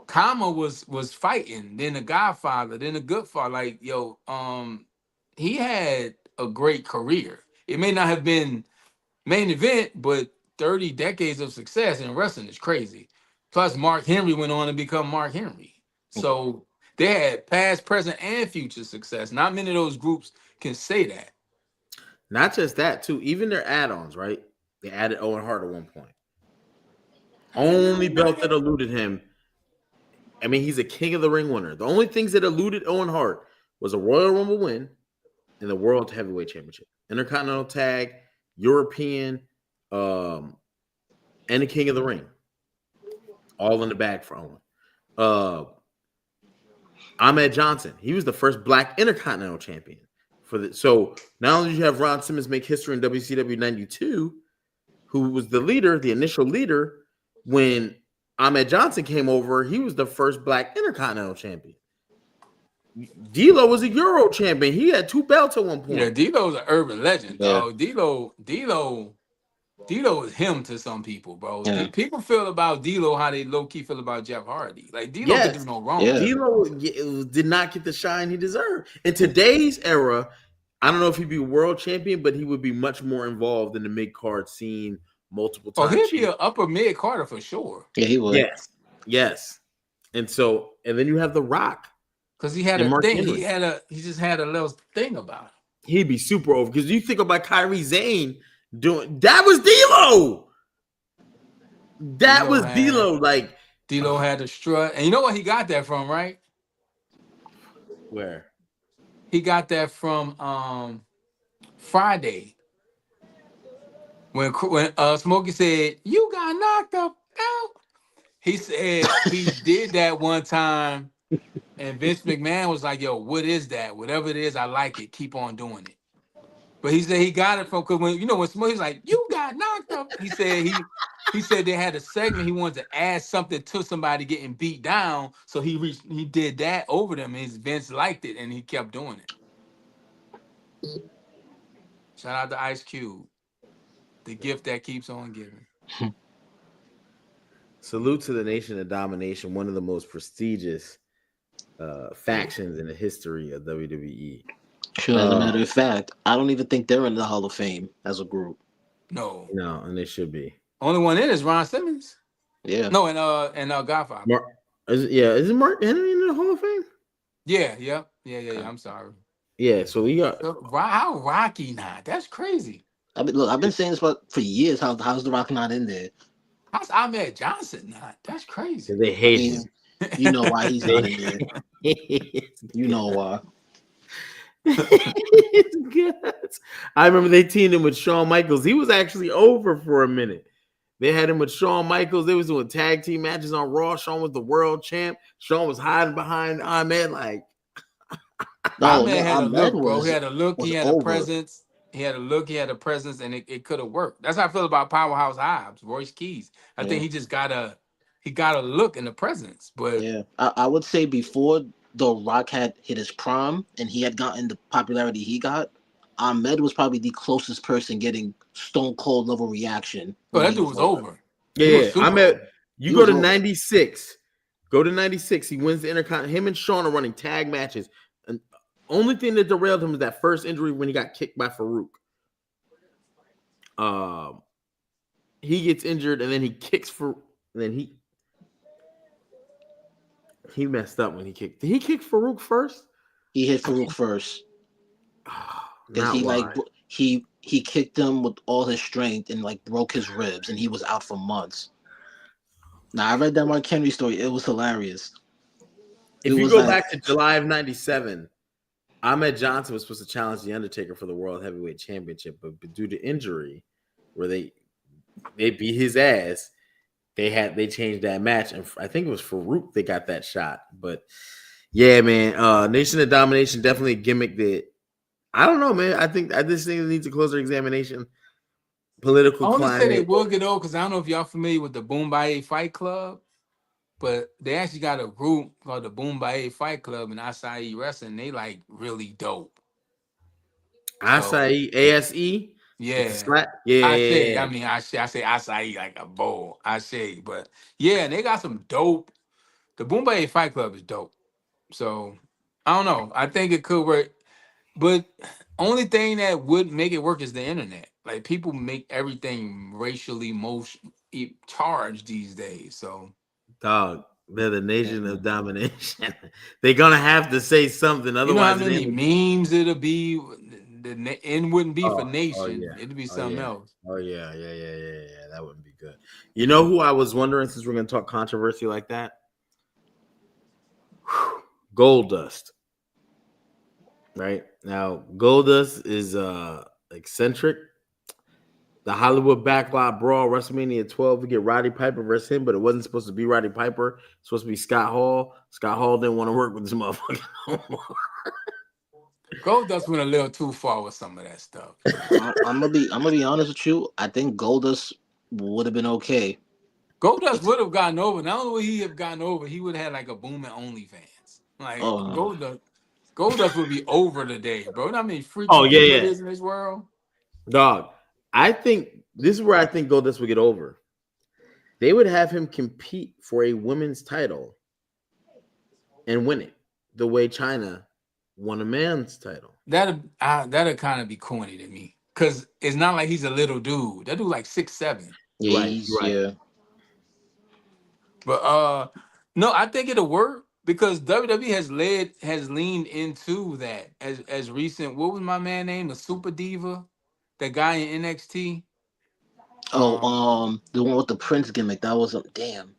Kama was fighting, then the Godfather, then the Good Father. Like, yo, he had a great career. It may not have been main event, but 30 decades of success in wrestling is crazy. Plus, Mark Henry went on to become Mark Henry. So They had past, present, and future success. Not many of those groups can say that. Not just that, too. Even their add-ons, right? They added Owen Hart at one point. I ain't Only know about belt that that. eluded him. I mean, he's a King of the Ring winner. The only things that eluded Owen Hart was a Royal Rumble win and the World Heavyweight Championship, Intercontinental Tag, European, and the King of the Ring. All in the bag for Owen. Ahmed Johnson. He was the first Black Intercontinental Champion. So not only do you have Ron Simmons make history in WCW 92, who was the leader, the initial leader, when Ahmed Johnson came over, he was the first Black Intercontinental Champion. D'Lo was a Euro champion. He had 2 belts at one point. Yeah, D'Lo's an urban legend, Yeah. dog. D'Lo is him to some people, bro. Yeah. People feel about D'Lo how they low key feel about Jeff Hardy. Like D'Lo could Yes. do no wrong. Yeah. D'Lo did not get the shine he deserved. In today's era, I don't know if he'd be world champion, but he would be much more involved in the mid-card scene multiple Oh, times. he'd be an upper mid Carter for sure. Yeah, he would. Yes. And then you have The Rock. Because he had And a Mark thing. Henry. He just had a little thing about him. He'd be super over because you think about Kyrie Zane doing that was D'Lo. That was D'Lo. Like D'Lo had a strut, and you know what he got that from, right? where? He got that from Friday when Smokey said you got knocked up out. He said he did that one time, and Vince McMahon was like, "Yo, what is that? Whatever it is, I like it. Keep on doing it." But he said he got it from because when Smokey was like, "You got knocked up," he said they had a segment he wanted to add something to somebody getting beat down, so he did that over them, and Vince liked it, and he kept doing it. Shout out to Ice Cube, the gift that keeps on giving. Salute to the Nation of Domination, one of the most prestigious factions in the history of WWE. Sure, as a matter of fact, I don't even think they're in the Hall of Fame as a group. No, and they should be. only one in is Ron Simmons. Yeah. No, and Godfather. Is it Mark Henry in the Hall of Fame? Yeah. I'm sorry. Yeah, so we got How Rocky not? That's crazy. I mean, look, I've been saying this for years. How's The Rock not in there? How's Ahmed Johnson not? That's crazy. they hate him. You know why he's not in there. You know why. I remember they teamed him with Shawn Michaels. He was actually over for a minute. They had him with Shawn Michaels. They was doing tag team matches on Raw. Shawn was the world champ. Shawn was hiding behind Ahmed. Like, Ahmed had a look, bro. He had a look. He had over. a presence. He had a look. He had a presence, and it could have worked. That's how I feel about Powerhouse Hobbs, Royce Keys. I think he just got a look and a presence. But yeah, I would say before The Rock had hit his prime and he had gotten the popularity he got, Ahmed was probably the closest person getting Stone Cold level reaction. Oh, that dude was over. Yeah, Ahmed. You go to 96. Go to 96. He wins the Intercontinental. Him and Shawn are running tag matches. And only thing that derailed him was that first injury when he got kicked by Farouk. He gets injured and then he kicks for. And then he messed up when he kicked. Did he kick Farouk first? He hit Farouk first. Because he kicked him with all his strength and like broke his ribs and he was out for months. Now I read that Mark Henry story. It was hilarious. If you go back to July of 97, Ahmed Johnson was supposed to challenge The Undertaker for the World Heavyweight Championship, but due to injury, where they beat his ass, they changed that match, and I think it was Farouk they got that shot. But yeah, man, Nation of Domination definitely a gimmick that I don't know, man. I think this thing needs a closer examination. Political climate. I want to say they will get old because I don't know if y'all familiar with the Boombaye Fight Club, but they actually got a group called the Boombaye Fight Club in Acai Wrestling. They like really dope. Acai, ASE. Yeah. Yeah. I mean, I say acai like a bowl. I say, but yeah, they got some dope. The Boombaye Fight Club is dope. So I don't know. I think it could work, but only thing that would make it work is the internet. Like people make everything racially charged these days. So dog, They're the nation of domination. They're gonna have to say something, You know how otherwise it many ain't. memes it'll be? The N wouldn't be for Oh nation. yeah, It'd be oh something yeah, else. yeah. That wouldn't be good. You know who I was wondering, since we're gonna talk controversy like that? Gold Dust. Right now, Goldust is eccentric. The Hollywood Backlot Brawl, WrestleMania 12, we get Roddy Piper versus him, but it wasn't supposed to be Roddy Piper. It's supposed to be Scott Hall. Scott Hall didn't want to work with this motherfucker no more. Goldust went a little too far with some of that stuff. I'm gonna be honest with you. I think Goldust would have been okay. Goldust It's, would have gotten over. Not only would he have gotten over, he would have had like a booming OnlyFans. Like oh Goldust would be over today, bro. You know how many freaky Oh yeah, people it yeah, is in this world? dog. I think this is where I think Goldust would get over. They would have him compete for a women's title and win it, the way China won a man's title. That'd kind of be corny to me, because it's not like he's a little dude. That dude like 6'7". yeah, he's Right. yeah. But no, I think it'll work because WWE has leaned into that as recent. What was my man name? The Super Diva, that guy in NXT. Oh, Um, the one with the Prince gimmick. That was damn.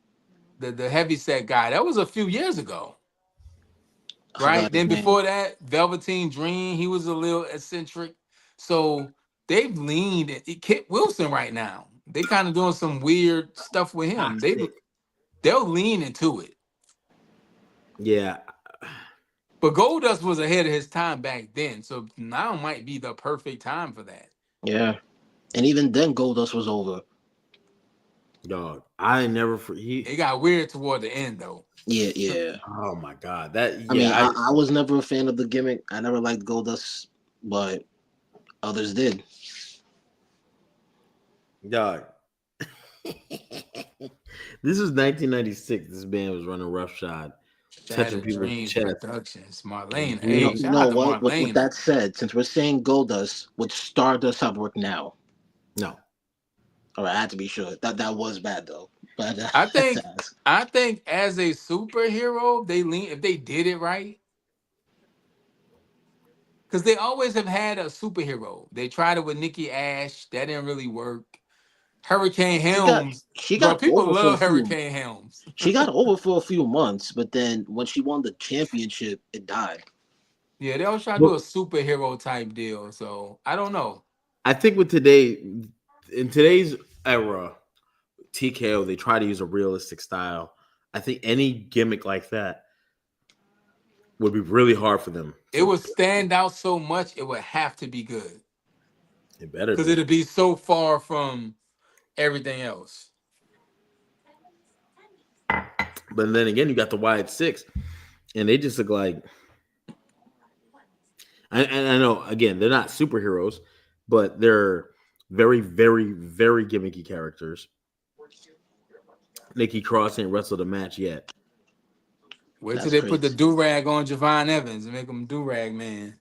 the heavyset guy. That was a few years ago, I right? forgot his Then name. before that, Velveteen Dream. He was a little eccentric. So they've leaned. Kit Wilson right now. They kind of doing some weird stuff with him. Toxic. They'll lean into it. Yeah. But Goldust was ahead of his time back then, so now might be the perfect time for that. Yeah, and even then, Goldust was over. Dog. I never It got weird toward the end, though. Yeah, yeah. oh my god. That I mean, yeah, I was never a fan of the gimmick. I never liked Goldust, but others did. dog. This was 1996. This band was running roughshod, touching Shattered people's Dreams chest. Productions, Marlene. You Hey, know, shout out to with Marlene. that said, since we're saying Goldust, would Stardust have worked now? No. All right, I had to be sure. That was bad though. But I I had to think ask. I think as a superhero, they lean if they did it right. Because they always have had a superhero. They tried it with Nikki Ash. That didn't really work. Hurricane Helms. She Bro, got people over for a love few. Hurricane Helms. She got over for a few months, but then when she won the championship, it died. Yeah, they always try to do Well, a superhero type deal. So I don't know. I think with in today's era, TKO, they try to use a realistic style. I think any gimmick like that would be really hard for them. It would stand out so much, it would have to be good. It better Because be. it'd be so far from everything else. But then again, you got the Wyatt Six, and they just look like. And I know, again, they're not superheroes, but they're very, very, very gimmicky characters. Nikki Cross ain't wrestled a match yet. Wait till That's they put the crazy. do-rag on Javon Evans and make him do-rag man.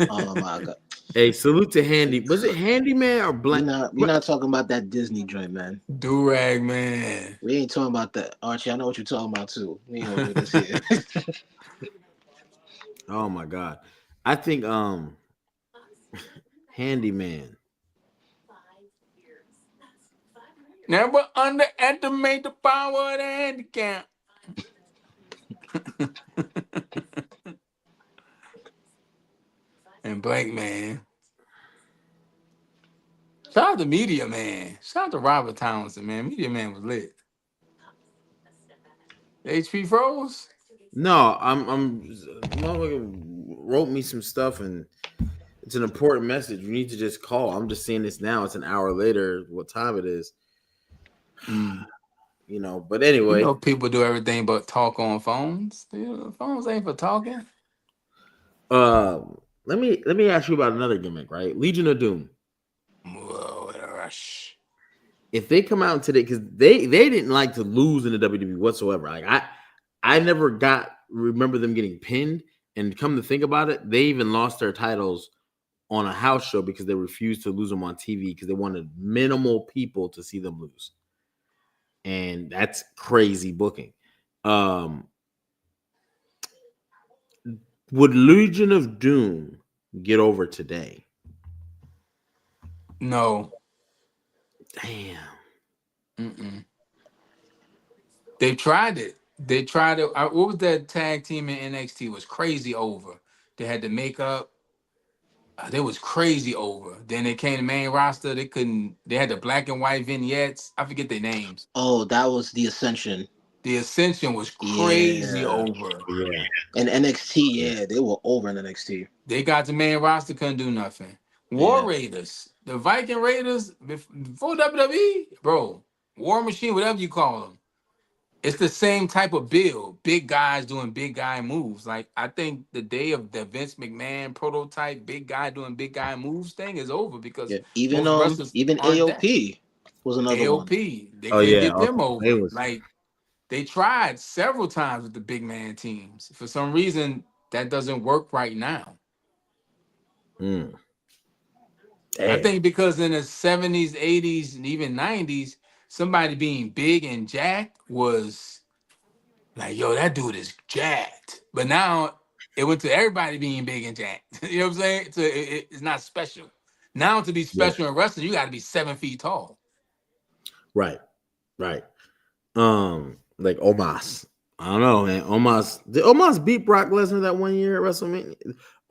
Oh my god. Hey, salute to Handy. Was it Handyman or Blank? We're not talking about that Disney joint, man. Do-rag man. We ain't talking about that. Archie, I know what you're talking about too. We ain't gonna do this here. Oh my god. I think Handyman. Never underestimate the power of the handicap. And Blank Man. Shout out to Media Man. Shout out to Robert Townsend, man. Media Man was lit. HP froze? No, I'm motherfucker wrote me some stuff and it's an important message. You need to just call. I'm just seeing this now. It's an hour later. What time it is? You know, but anyway. You know, people do everything but talk on phones. Phones ain't for talking. Let me ask you about another gimmick, right? Legion of Doom. Whoa, what a rush. If they come out today, because they didn't like to lose in the WWE whatsoever. Like I never remember them getting pinned. And come to think about it, they even lost their titles on a house show because they refused to lose them on TV because they wanted minimal people to see them lose. and that's crazy booking. Um, would Legion of Doom get over today? No. Damn. Mm-mm. They tried it. They tried it. What was that tag team in NXT? Was crazy over. They had the makeup. They was crazy over. Then they came to main roster. They couldn't. They had the black and white vignettes. I forget their names. Oh, that was the Ascension. The Ascension was crazy Yeah. over. Yeah. And NXT, Yeah. yeah, they were over in NXT. They got the main roster, couldn't do nothing. War Yeah. Raiders, the Viking Raiders before WWE, bro. War Machine, whatever you call them. It's the same type of build. Big guys doing big guy moves. Like I think the day of the Vince McMahon prototype, big guy doing big guy moves thing is over because Yeah. Even most wrestlers even aren't that. AOP was another one. AOP, they Oh couldn't yeah. get them Okay. They over. was. Like they tried several times with the big man teams. For some reason, that doesn't work right now. Mm, I damn. think because in the 70s, 80s, and even 90s, somebody being big and jacked was like, yo, that dude is jacked. But now it went to everybody being big and jacked. You know what I'm saying? So it's not special. Now to be Yeah. special in wrestling, you got to be 7 feet tall. Right. Right. Like Omos. I don't know, man. Omos beat Brock Lesnar that one year at WrestleMania.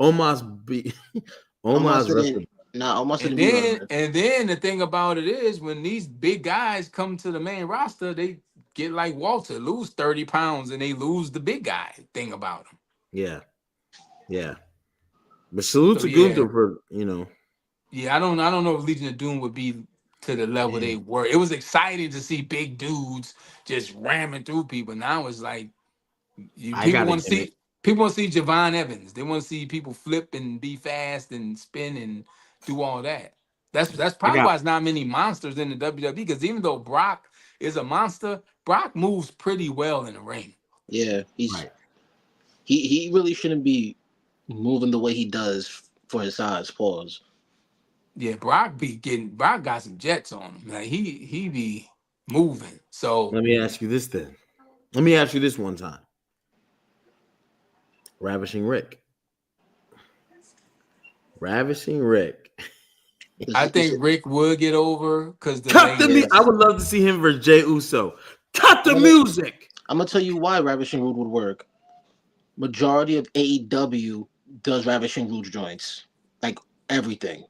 Omos beat Almost Omos didn't. wrestled. Nah, almost And didn't beat then Lesnar. and then the thing about it is when these big guys come to the main roster, they get like Walter, lose 30 pounds, and they lose the big guy thing about them. Yeah. Yeah. But salute So to yeah, Gunther for. yeah, I don't know if Legion of Doom would be to the level Yeah. they were. It was exciting to see big dudes just ramming through people. Now it's like I people got a want to gimmick. see people want to see Javon Evans. They want to see people flip and be fast and spin and do all that. That's I probably got why it's not many monsters in the WWE because even though Brock is a monster, Brock moves pretty well in the ring. Yeah, right. he really shouldn't be moving the way he does for his size. Pause. Yeah, Brock got some jets on him. Like he be moving. So Let me ask you this then. Let me ask you this one time. Ravishing Rick. Ravishing Rick. I This think Rick would get over because the Cut the lady yeah. me. I would love to see him versus Jay Uso. Cut I'm the gonna music. I'm gonna tell you why Ravishing Rude would work. Majority of AEW does Ravishing Rude joints, like everything.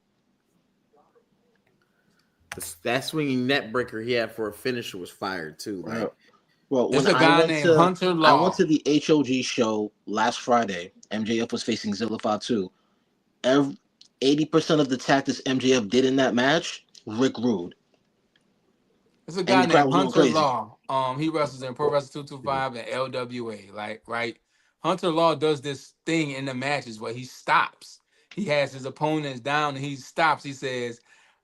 That swinging net breaker he had for a finisher was fired too. Uh, Like, well, it's when a guy named Hunter I went Law. to the HOG show last Friday. MJF was facing Zilla Fatu. 80% of the tactics MJF did in that match, Rick Rude, It's a and guy the crowd named was going Hunter crazy. Law. He wrestles in Pro Wrestling 225 and LWA. Like, right? Hunter Law does this thing in the matches where he stops. He has his opponents down and he stops. He says,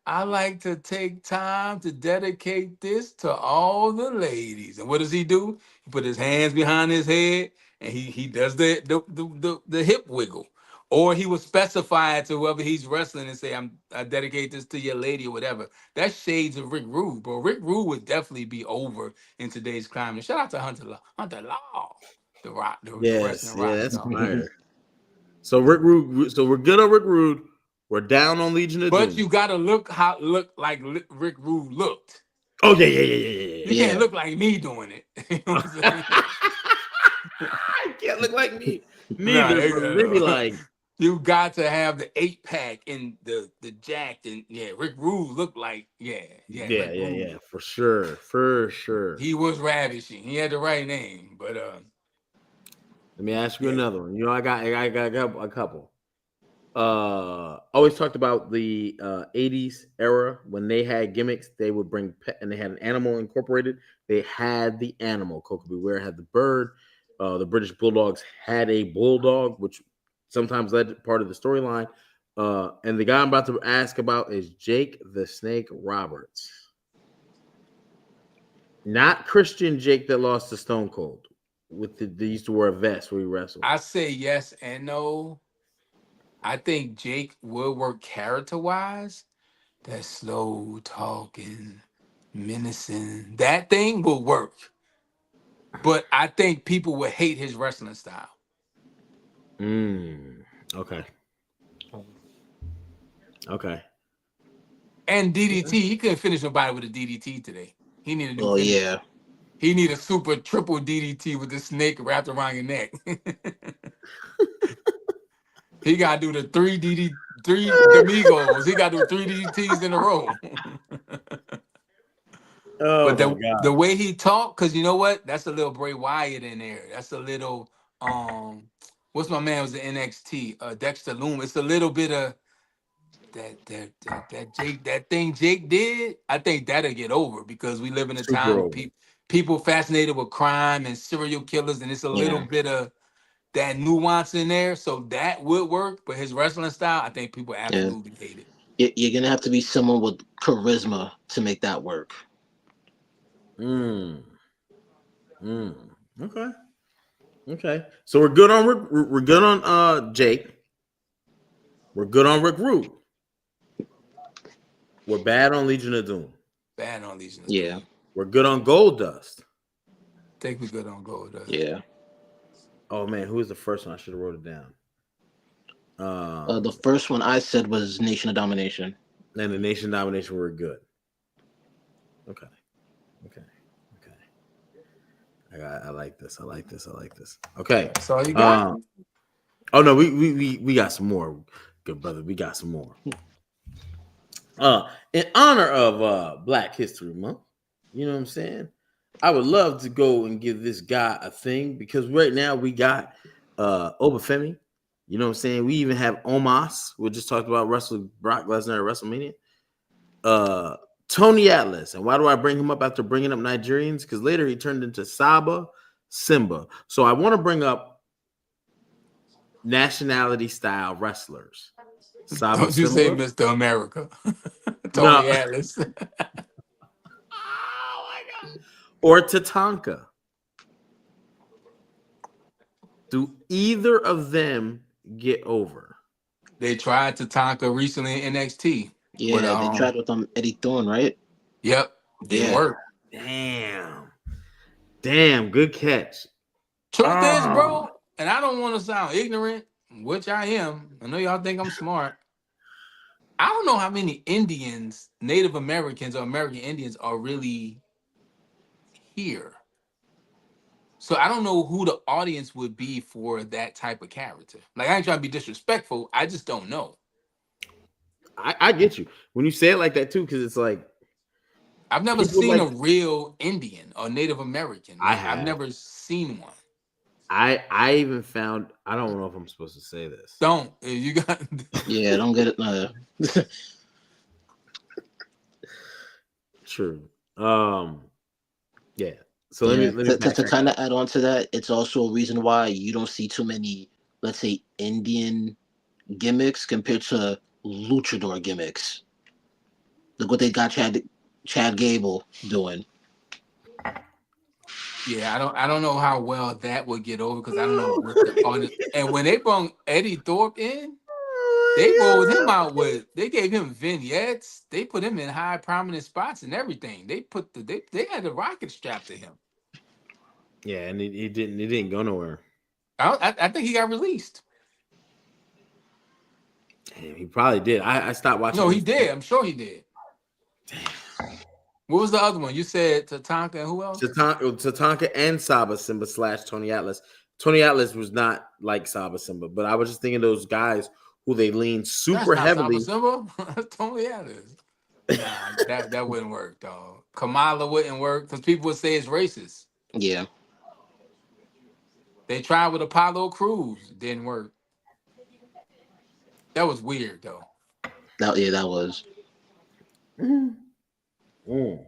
I like to take time to dedicate this to all the ladies. And what does he do? He put his hands behind his head and he does the hip wiggle. Or he will specify it to whoever he's wrestling and say, I dedicate this to your lady or whatever. That's shades of Rick Rude, bro. Rick Rude would definitely be over in today's climate. Shout out to Hunter Law. Hunter Law, the rock, the yes, wrestling yeah, rock that's star. fire. So Rick Rude. So we're good on Rick Rude. We're down on Legion of But Doom. you gotta look like Rick Rude looked. Oh yeah, yeah, yeah, yeah, yeah, You yeah. can't Yeah, look like me doing it. You know what I'm saying? I can't look like me Nah, neither, but maybe like you got to have the 8 pack and the jacked and yeah. Rick Rude looked like yeah, Rick yeah, Rude. yeah, for sure, for sure. He was ravishing. He had the right name, but Let me ask you yeah. another one. I got a couple. Always talked about the 80s era when they had gimmicks. They would bring pet and they had an animal incorporated. They had the animal. Coco Beware had the bird. The British Bulldogs had a bulldog, which sometimes led to part of the storyline. And the guy I'm about to ask about is Jake the Snake Roberts, not Christian Jake that lost to Stone Cold. They used to wear a vest where he wrestled. I say yes and no. I think Jake will work character wise. That slow talking, menacing. That thing will work. But I think people would hate his wrestling style. Okay. Okay. And DDT, he couldn't finish nobody with a DDT today. He need a new Oh finish. yeah. He need a super triple DDT with the snake wrapped around your neck. He gotta do the three Domingos. He gotta do 3 DDTs in a row. Oh But my the god. way he talked, because you know what? That's a little Bray Wyatt in there. That's a little what's my man was in NXT? Dexter Loomis. It's a little bit of that thing Jake did. I think that'll get over because we live in a Super time where over. people fascinated with crime and serial killers, and it's a little Yeah. bit of that nuance in there. So that would work, but his wrestling style, I think people Yeah. absolutely hate it. You're gonna have to be someone with charisma to make that work. Mm. Okay. Okay. So we're good on Rick, we're good on Jake. We're good on Rick Rude. We're bad on Legion of Doom. Bad on Legion of Yeah. Doom. We're good on Goldust. Think we good on Gold. Yeah. Oh man, who was the first one? I should have wrote it down. The first one I said was Nation of Domination. And the Nation Domination were good. Okay. I like this. I like this. Okay. So you got Oh no, we got some more, good brother. We got some more. In honor of Black History Month, you know what I'm saying? I would love to go and give this guy a thing because right now we got Obafemi. You know what I'm saying? We even have Omos. We just talked about wrestling Brock Lesnar at WrestleMania. Tony Atlas. And why do I bring him up after bringing up Nigerians? Because later he turned into Saba Simba. So I want to bring up nationality style wrestlers. Saba don't you Simba. say Mr. America. No. Tony Atlas. Oh my god. Or Tatanka. Do either of them get over? They tried Tatanka recently in NXT. Yeah, But, they tried with Eddie Thorne, right? Yep. Didn't Yeah. work. Damn, good catch. Truth is, bro, and I don't want to sound ignorant, which I am. I know y'all think I'm smart. I don't know how many Indians, Native Americans, or American Indians are really here. So I don't know who the audience would be for that type of character. Like, I ain't trying to be disrespectful. I just don't know. I get you when you say it like that too, because it's like I've never seen a real Indian or Native American. Like, I've never seen one. I even found, I don't know if I'm supposed to say this. Don't. You got Yeah, don't get it. True. Yeah. So let me to kind of add on to that, it's also a reason why you don't see too many, let's say, Indian gimmicks compared to luchador gimmicks. Look what they got Chad Gable doing. Yeah, I don't know how well that would get over because I don't know what the audience. And when they brought Eddie Thorpe in, they rolled him out with. They gave him vignettes. They put him in high prominent spots and everything. They put they had the rocket strapped to him. Yeah, and he didn't go nowhere. I think he got released. Damn, he probably did. I stopped watching. No, he did. I'm sure he did. Damn. What was the other one? You said Tatanka and who else? Tatanka and Saba Simba / Tony Atlas. Tony Atlas was not like Saba Simba, but I was just thinking those guys who they lean super heavily. Saba Simba? Tony Atlas. Nah, that wouldn't work, dog. Kamala wouldn't work because people would say it's racist. Yeah. They tried with Apollo Crews. Didn't work. That was weird, though. That was. Mm. I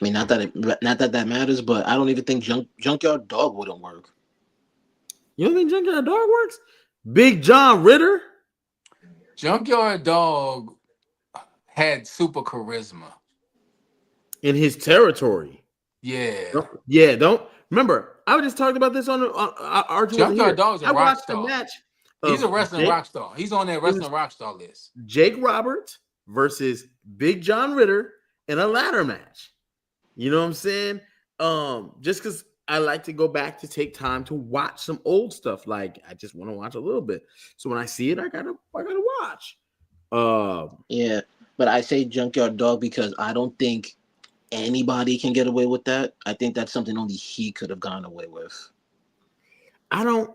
mean, not that matters, but I don't even think Junkyard Dog wouldn't work. You don't think Junkyard Dog works? Big John Ritter? Junkyard Dog had super charisma in his territory. Yeah. Don't remember. I just talked about this on our Junkyard Dog's a rock star. Match. He's a wrestling rock star. He's on that wrestling rock star list. Jake Roberts versus Big John Ritter in a ladder match. You know what I'm saying? Just because I like to go back to take time to watch some old stuff. Like I just want to watch a little bit. So when I see it, I gotta watch. Yeah, but I say Junkyard Dog because I don't think anybody can get away with that. I think that's something only he could have gone away with. I don't.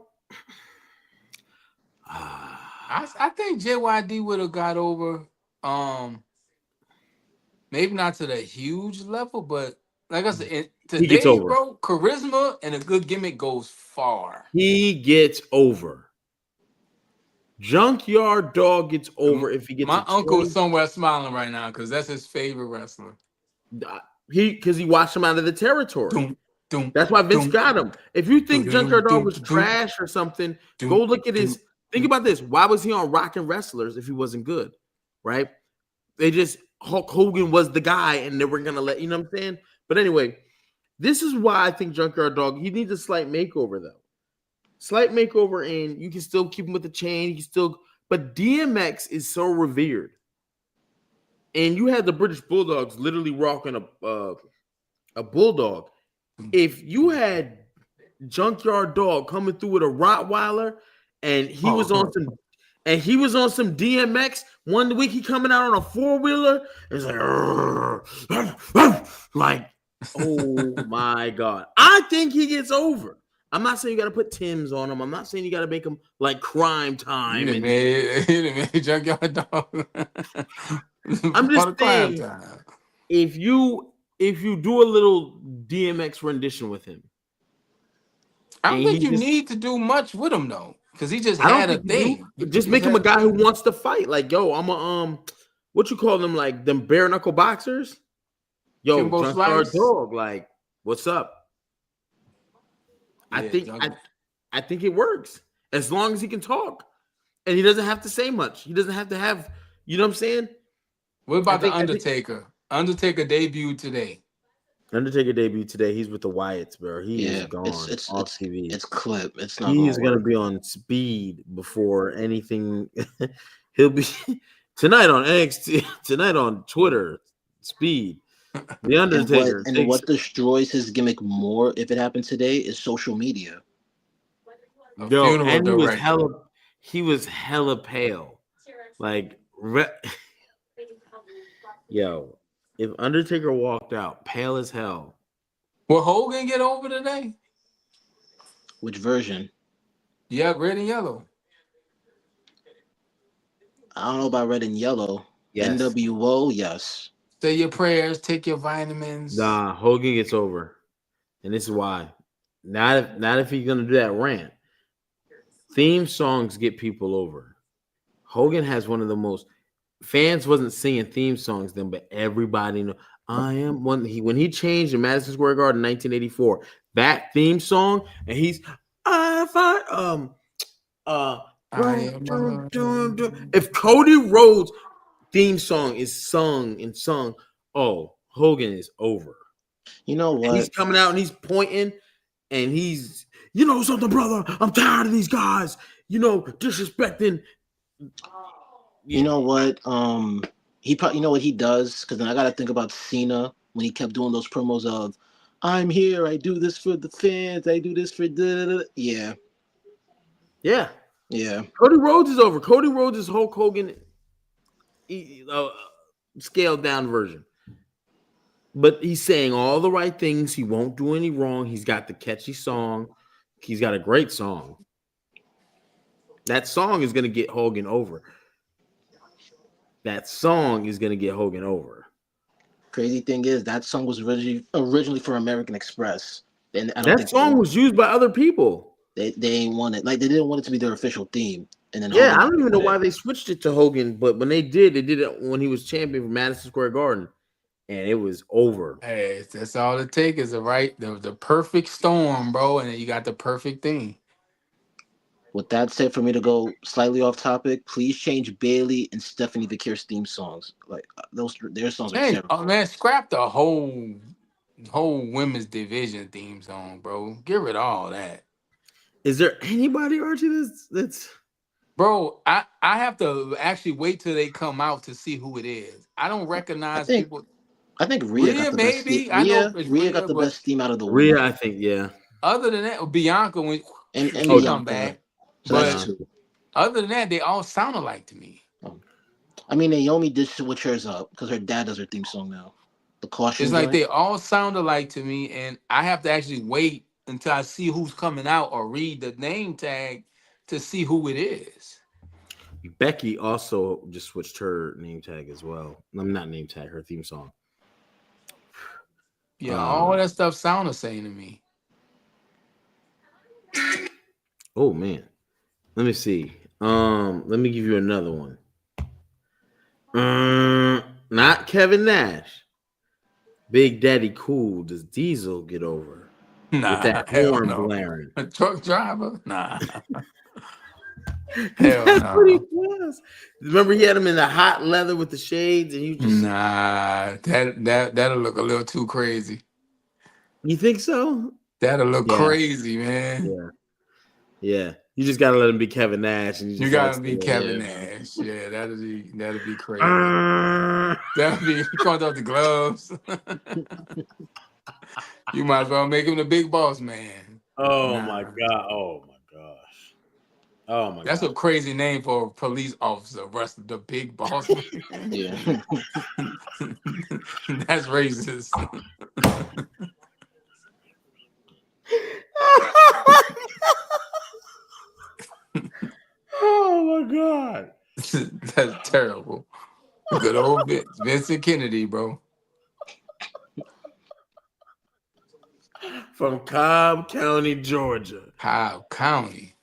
I think JYD would have got over. Maybe not to the huge level, but like I said, He gets today, over. bro, charisma and a good gimmick goes far. He gets over. Junkyard Dog gets over if he gets My a uncle 20. is somewhere smiling right now because that's his favorite wrestler. Because he watched him out of the territory. Doom, doom, That's why Vince doom, got him. If you think doom, Junkyard Dog doom, was doom, trash or something, doom, go look at his. doom, Think about this. Why was he on Rockin' Wrestlers if he wasn't good? Right? They just Hulk Hogan was the guy, and they were gonna let you know what I'm saying. But anyway, this is why I think Junkyard Dog. He needs a slight makeover though. Slight makeover, and you can still keep him with the chain. You can still, but DMX is so revered, and you had the British Bulldogs literally rocking a bulldog. If you had Junkyard Dog coming through with a Rottweiler, and he was on some DMX. One week he coming out on a 4-wheeler. It's like, oh my God. I think he gets over. I'm not saying you got to put Tim's on him. I'm not saying you got to make him like Crime Time. You done made Junkyard Dog. I'm just Crime saying, time. if you do a little DMX rendition with him, I don't and think he you just need to do much with him though, because he just I don't had a think you thing. do. Just He make him a had guy who thing. wants to fight. Like, yo, I'm a what you call them? Like them bare knuckle boxers. Yo, Kimbo Junkyard Slice. Dog. Like, what's up? Yeah, I think it works as long as he can talk, and he doesn't have to say much. He doesn't have to have. You know what I'm saying? What about the I think Undertaker? Undertaker debuted today. Undertaker debut today. He's with the Wyatts, bro. He is Yeah, gone off TV. it's clip. It's not He's gonna gonna work. be on speed before anything. He'll be tonight on NXT, tonight on Twitter. Speed. The Undertaker And takes what destroys his gimmick more if it happened today is social media. A yo, funeral and director. he was hella pale. Like yo, if Undertaker walked out pale as hell, Will Hogan get over today? Which version? Yeah, red and yellow. I don't know about red and yellow. yes. NWO, yes. Say your prayers, take your vitamins. Nah, Hogan gets over. And this is why. Not if he's gonna do that rant. Theme songs get people over. Hogan has one of the most fans wasn't singing theme songs then, but everybody know I am one. When he changed in Madison Square Garden in 1984, that theme song, and he's I find I am if Cody Rhodes theme song is sung and sung, oh, Hogan is over. You know And he's what? coming out and he's pointing and he's, you know something, brother, I'm tired of these guys, disrespecting. Yeah. You know what? He probably, you know what he does, because then I got to think about Cena when he kept doing those promos of, "I'm here. I do this for the fans. I do this for the." Yeah, Yeah. yeah. Cody Rhodes is over. Cody Rhodes is Hulk Hogan scaled down version. But he's saying all the right things. He won't do any wrong. He's got the catchy song. He's got a great song. That song is going to get Hogan over. That song is going to get Hogan over. Crazy thing is that song was originally for American Express, and I don't That think song was used by other people. they ain't want it. Like they didn't want it to be their official theme. And then Yeah, Hogan I don't even know did why it. they switched it to Hogan, but when they did it when he was champion for Madison Square Garden, and it was over. Hey, that's all it takes is the perfect storm, bro, and then you got the perfect thing. With that said, for me to go slightly off topic, please change Bailey and Stephanie Vicker's theme songs. Like their songs are Hey, terrible. oh man, scrap the whole women's division theme song, bro. Get rid of all that. Is there anybody, Archie, that's Bro, I have to actually wait till they come out to see who it is. I don't I recognize think people. I think Rhea got the best. maybe. I know it's Rhea got Rhea, the but best theme out of the Rhea, women, I think, yeah. other than that, Bianca when and she Oh, come Bianca. back. So that's But Bianca. two. other than that, they all sound alike to me. I mean, Naomi did switch hers up because her dad does her theme song now. The It's costume like joint. they all sound alike to me, and I have to actually wait until I see who's coming out or read the name tag to see who it is. Becky also just switched her name tag as well. I'm not name tag, her theme song. Yeah, all Um, that stuff sound the same to me. oh man. Let me see. Let me give you another one. Not Kevin Nash. Big Daddy Cool. Does Diesel get over with that Nah, hell horn no. blaring? A truck driver? Nah, Because hell that's what he no. was. Remember, he had him in the hot leather with the shades, and you just. Nah, that'll look a little too crazy. You think so? That'll look Yeah, crazy, man. yeah, yeah. You just gotta let him be Kevin Nash, and you You just like gotta stay be away. Kevin Yeah. Nash. Yeah, that'll be crazy. Uh, That'll be he comes off the gloves. You might as well make him the big boss man. oh my Nah. god! Oh my gosh! Oh my That's god! a crazy name for a police officer. Rest of the big boss man. Yeah. That's racist. oh my god! That's terrible. Good old Vincent Kennedy, bro. From Cobb County, Georgia. Cobb County.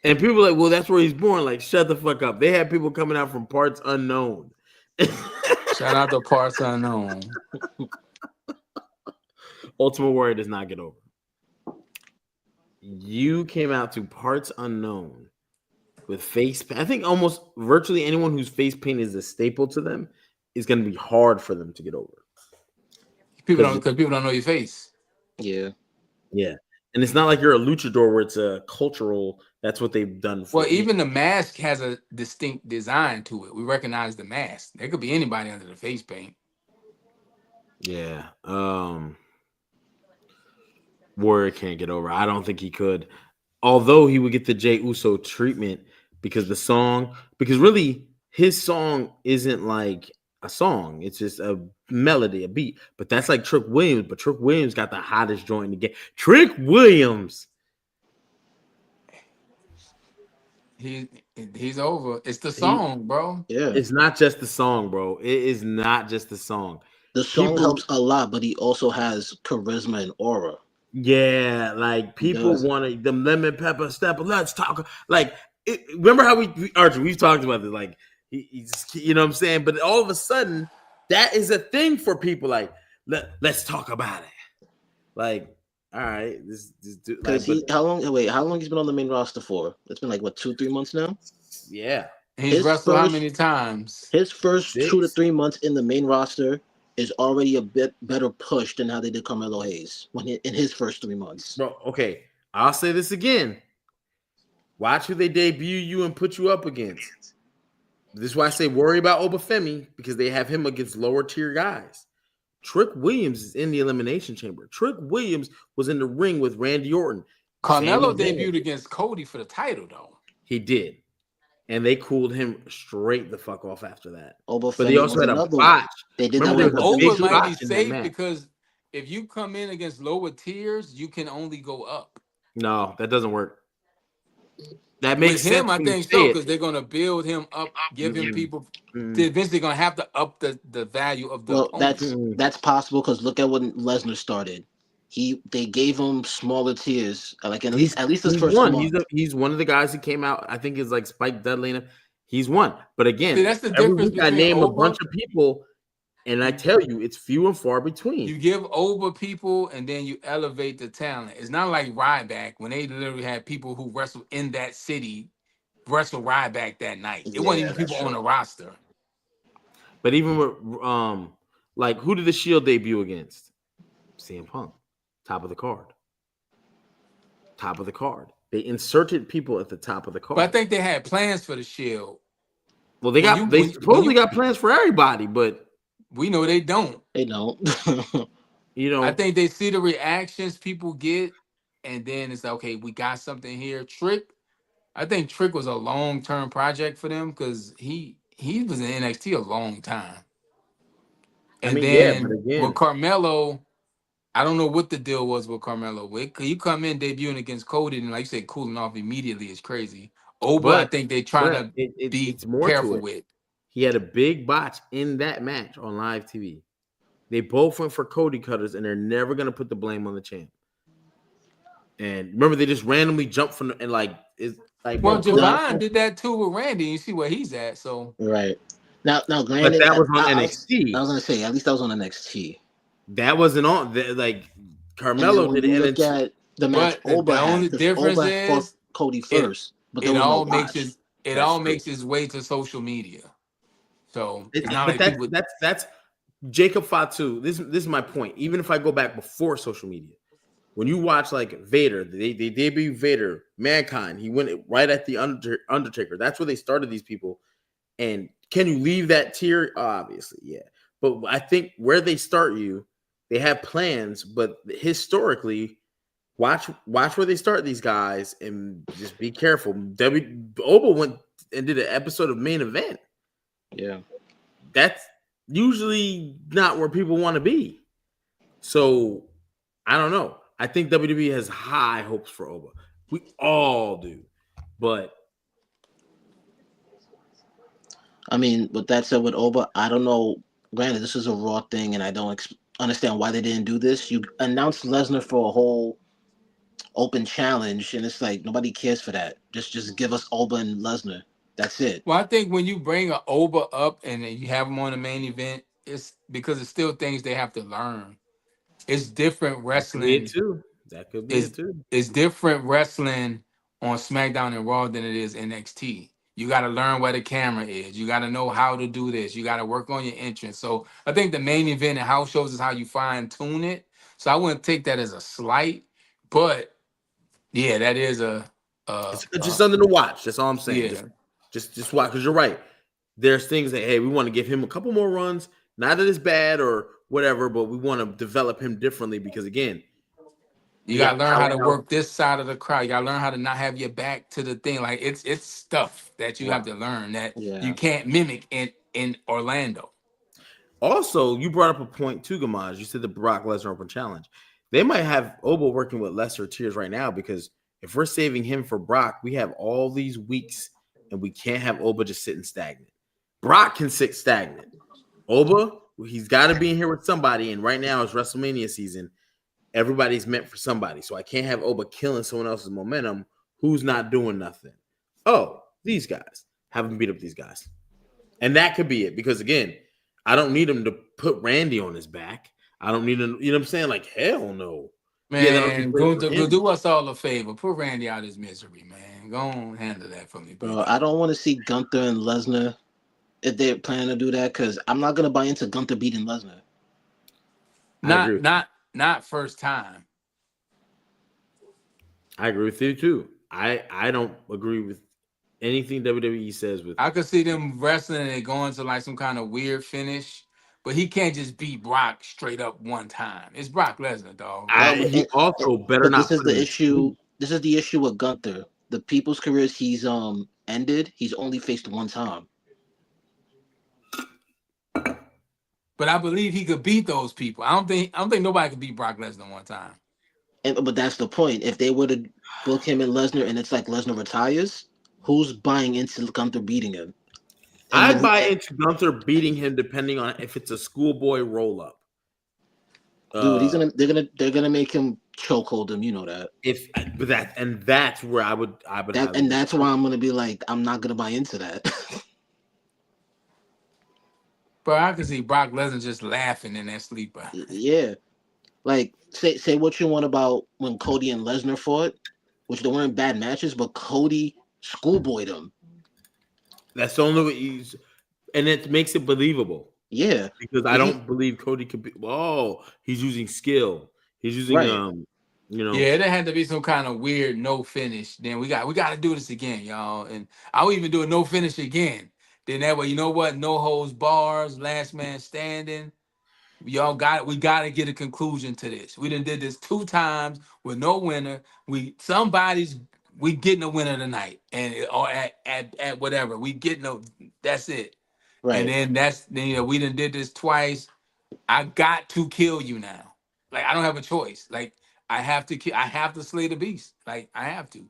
And people are like, well, that's where he's born. Like, shut the fuck up. They had people coming out from parts unknown. Shout out to Parts Unknown. Ultimate Warrior does not get over. You came out to parts unknown with face paint. I think almost virtually anyone whose face paint is a staple to them is going to be hard for them to get over. Because people don't know your face. Yeah. Yeah. And it's not like you're a luchador where it's a cultural, that's what they've done for Well, even the mask has a distinct design to it. We recognize the mask. There could be anybody under the face paint. Yeah. Warrior can't get over. I don't think he could. Although he would get the Jey Uso treatment because really his song isn't like a song. It's just a melody, a beat. But that's like Trick Williams. But Trick Williams got the hottest joint in the game. Trick Williams. He's over. It's the song, bro. Yeah. It's not just the song, bro. It is not just the song. The song helps a lot, but he also has charisma and aura. Yeah, like people wanted them lemon pepper stepper. Let's talk. Like, remember how Archie, we've talked about this. Like, he's, you know what I'm saying? But all of a sudden, that is a thing for people. Like, let's talk about it. Like, all right, this dude. Because how long he's been on the main roster for? It's been like what 2-3 months now. Yeah, he's wrestled how many times? His first 2 to 3 months in the main roster is already a bit better push than how they did Carmelo Hayes in his first 3 months. Bro, okay, I'll say this again. Watch who they debut you and put you up against. This is why I say worry about Obafemi, because they have him against lower tier guys. Trick Williams is in the elimination chamber. Trick Williams was in the ring with Randy Orton. Carmelo debuted against Cody for the title, though. He did. And they cooled him straight the fuck off after that. Obafemi but they also had a botch. They did Remember, that. Over might be safe because if you come in against lower tiers, you can only go up. No, that doesn't work. That makes with him, sense. I think so, because they're gonna build him up, give him people. They're eventually gonna have to up the value of the. Well, that's possible because look at when Lesnar started. They gave him smaller tiers, like at least his first month. He's one of the guys who came out. I think is like Spike Dudley. He's one, but again, see, that's the difference between I name a bunch of people, and I tell you, it's few and far between. You give over people, and then you elevate the talent. It's not like Ryback when they literally had people who wrestled in that city wrestle Ryback that night. It wasn't even people on the roster. But even with like who did the Shield debut against? CM Punk, top of the card. Top of the card. They inserted people at the top of the card. But I think they had plans for the Shield. Well, they supposedly got plans for everybody, but We know they don't. They don't. You I know, think they see the reactions people get, and then it's like, okay, we got something here. Trick, I think Trick was a long term project for them because he was in NXT a long time. I And mean, yeah, but then with again, Carmelo, I don't know what the deal was with Carmelo. You come in debuting against Cody and like you said, cooling off immediately is crazy. Oba, I but think they trying to be it's more to careful it. with. He had a big botch in that match on live TV. They both went for Cody cutters, and they're never gonna put the blame on the champ. And remember, they just randomly jumped from and like it's like, Well, bro, Cody. now, Javon did that too with Randy. You see where he's at. So right. Now, But granted, that was on I NXT. was gonna say at least that was on NXT. That wasn't on. Like And then Carmelo when did you it, look at the match but the Oba had, only because difference Oba fought is Cody it first, but there it was no all makes watch. it that's all true. makes its way to social media. So it's not But like people. that's Jacob Fatu. This is my point. Even if I go back before social media, when you watch like Vader, they debut Vader, Mankind. He went right at the Undertaker. That's where they started these people. And can you leave that tier? Obviously, yeah. But I think where they start you, they have plans. But historically, watch where they start these guys and just be careful. Oba went and did an episode of Main Event. Yeah. That's usually not where people want to be. So I don't know. I think WWE has high hopes for Oba. We all do. But I mean, with that said, with Oba, I don't know. Granted, this is a Raw thing, and I don't understand why they didn't do this. You announced Lesnar for a whole open challenge, and it's like nobody cares for that. Just give us Oba and Lesnar. That's it. Well, I think when you bring a Oba up and then you have them on the main event, it's because it's still things they have to learn. It's different that could be it wrestling. too. That could be Is it too. it's different wrestling on SmackDown and Raw than it is NXT. You got to learn where the camera is. You got to know how to do this. You got to work on your entrance. So I think the main event and house shows is how you fine tune it. So I wouldn't take that as a slight, but yeah, that is It's just something to watch. That's all I'm saying. yeah. Just watch because you're right. There's things that hey, we want to give him a couple more runs. Not that it's bad or whatever, but we want to develop him differently because again, You you gotta got learn how to powerhouse. work this side of the crowd. You gotta learn how to not have your back to the thing. Like it's stuff that you have to learn that you Yeah. can't mimic in Orlando. Also, you brought up a point too, Gamaj. You said the Brock Lesnar Open Challenge. They might have Oba working with lesser tiers right now because if we're saving him for Brock, we have all these weeks and we can't have Oba just sitting stagnant. Brock can sit stagnant. Oba, he's got to be in here with somebody. And right now it's WrestleMania season. Everybody's meant for somebody. So I can't have Oba killing someone else's momentum who's not doing nothing. Oh, these guys. Have him beat up these guys. And that could be it. Because again, I don't need him to put Randy on his back. I don't need him, you know what I'm saying? Like, hell no. Yeah, that'll be Man, great for go him. do us all a favor. Put Randy out of his misery, man. Go on, handle that for me, big Bro, I dog. don't want to see Gunther and Lesnar if they're planning to do that, because I'm not gonna buy into Gunther beating Lesnar. I agree Not with you. not not first time. I agree with you too. I don't agree with anything WWE says with I could see them wrestling and going to like some kind of weird finish, but he can't just beat Brock straight up one time. It's Brock Lesnar, dog. No, he also better but this not is put him the to issue. sleep. This is the issue with Gunther. The people's careers he's ended, he's only faced one time. But I believe he could beat those people. I don't think nobody could beat Brock Lesnar one time. But that's the point. If they were to book him and Lesnar, and it's like Lesnar retires, who's buying into Gunther beating him? And I'd then, buy into Gunther beating him depending on if it's a schoolboy roll up. dude, they're gonna make him chokehold him. You know that. If but that's where I would have And that's why I'm gonna be like, I'm not gonna buy into that. But I could see Brock Lesnar just laughing in that sleeper. Yeah, like say what you want about when Cody and Lesnar fought, which they weren't bad matches, but Cody schoolboyed him. That's the only way and it makes it believable Yeah, because I don't believe Cody could be. Oh, he's using skill. He's using right. Yeah, there had to be some kind of weird no finish. Then we got to do this again, y'all. And I would even do a no finish again. Then that way, you know what? No holds bars, last man standing. We got to get a conclusion to this. We done did this 2 times with no winner. We getting a winner tonight, and or at whatever we getting a. That's it. And Right. then we done did this twice. I got to kill you now. Like I don't have a choice. Like I have to I have to slay the beast. Like I have to.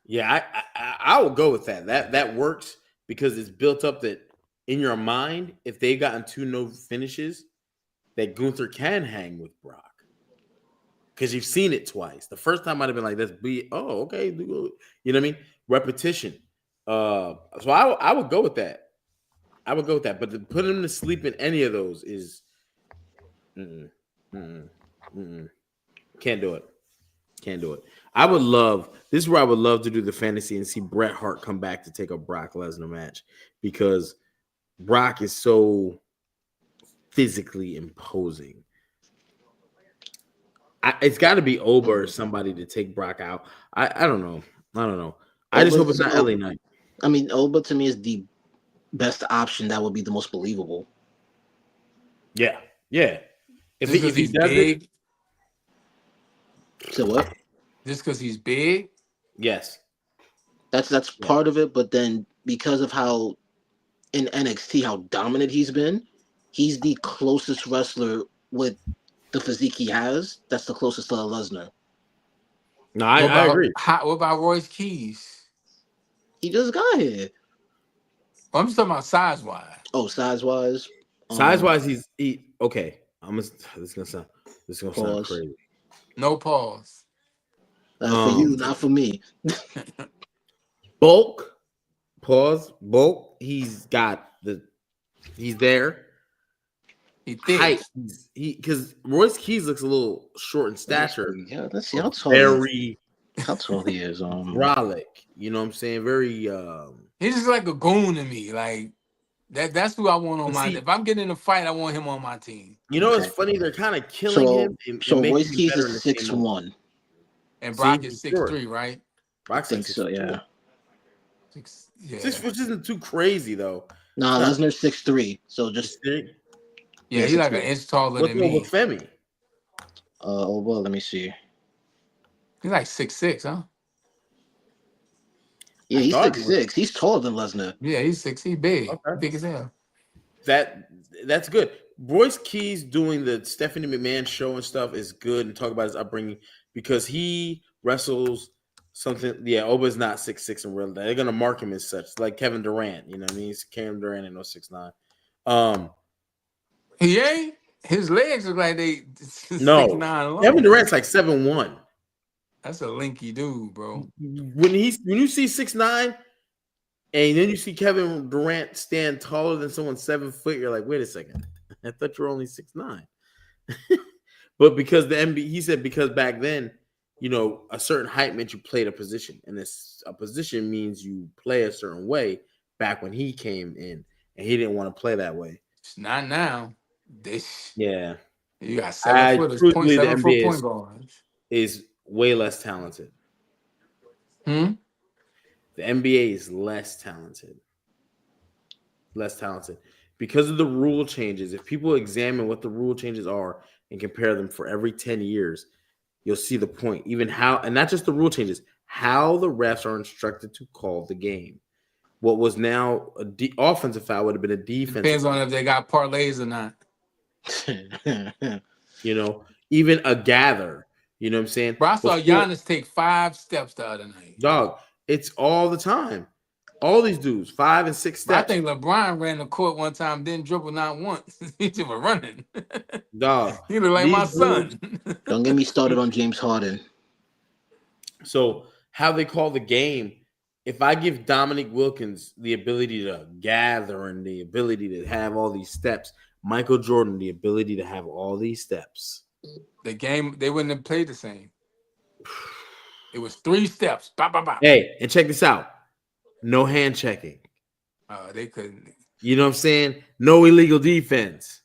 Yeah, I will go with that. That works because it's built up that in your mind, if they've gotten 2 no finishes, that Gunther can hang with Brock. Because you've seen it twice. The first time might have been like, okay. You know what I mean? Repetition. So I would go with that. I would go with that. But to put him to sleep in any of those is can't do it. Can't do it. This is where I would love to do the fantasy and see Bret Hart come back to take a Brock Lesnar match because Brock is so physically imposing. It's got to be Oba or somebody to take Brock out. I don't know. I just hope it's not LA Knight. I mean, Oba to me is the best option. That would be the most believable. Yeah. If he does big. So what? Just because he's big? Yes. That's part of it, but then because of how in NXT how dominant he's been, he's the closest wrestler with the physique he has. That's the closest to Lesnar. No, I agree. What about Royce Keys? He just got here. I'm just talking about size wise. Oh, size wise. Size wise, he's okay. This is gonna sound crazy. No pause. That's for you, not for me. Bulk. He's there. He thick. Height. Because Royce Keys looks a little short in stature. Yeah, let's see how tall. How tall he is. Brolic. You know what I'm saying? Very. He's just like a goon to me. Like that's who I want on my. If I'm getting in a fight, I want him on my team. You know, it's funny. They're kind of killing him. So Royce Keys is 6'1", and Brock is 6'3", right? Brock's 6'4". So yeah. 6, yeah. 6', which isn't too crazy though. Nah, Lesnar's 6'3", so just yeah, he's like an inch taller than me. What's Femi? Well, let me see. He's like 6'6", huh? Yeah, he's 6'6". He's taller than Lesnar. Yeah, he's 6. He's big. Okay. Big as hell. That's good. Royce Keys doing the Stephanie McMahon show and stuff is good, and talk about his upbringing because he wrestles something. Yeah, Oba's not 6'6" in real life. They're gonna mark him as such, like Kevin Durant. You know what I mean? He's Kevin Durant and no 6'9". He ain't. His legs look like they no. 6'9" long. Kevin Durant's like 7'1". That's a linky dude, bro. When you see 6'9", and then you see Kevin Durant stand taller than someone 7 foot, you're like, wait a second, I thought you were only 6'9". But because the NBA, he said because back then, you know, a certain height meant you played a position, and a position means you play a certain way. Back when he came in, and he didn't want to play that way. It's not now. Yeah, you got 7 footers, 7 foot point guards. Is way less talented. The NBA is less talented because of the rule changes. If people examine what the rule changes are and compare them for every 10 years, you'll see the point. Even how, and not just the rule changes, how the refs are instructed to call the game. What was now a offensive foul would have been a defensive. Depends on if they got parlays or not. You know, even a gather. You know what I'm saying? Bro, I saw Giannis take 5 steps the other night. Dog, it's all the time. All these dudes, 5 and 6 steps. I think LeBron ran the court one time, didn't dribble not once. He just was running. Dog. He look like my son. Don't get me started on James Harden. So how they call the game, if I give Dominic Wilkins the ability to gather and the ability to have all these steps, Michael Jordan the ability to have all these steps. The game, they wouldn't have played the same. It was 3 steps. Bop, bop, bop. Hey, and check this out. No hand checking. They couldn't. You know what I'm saying? No illegal defense.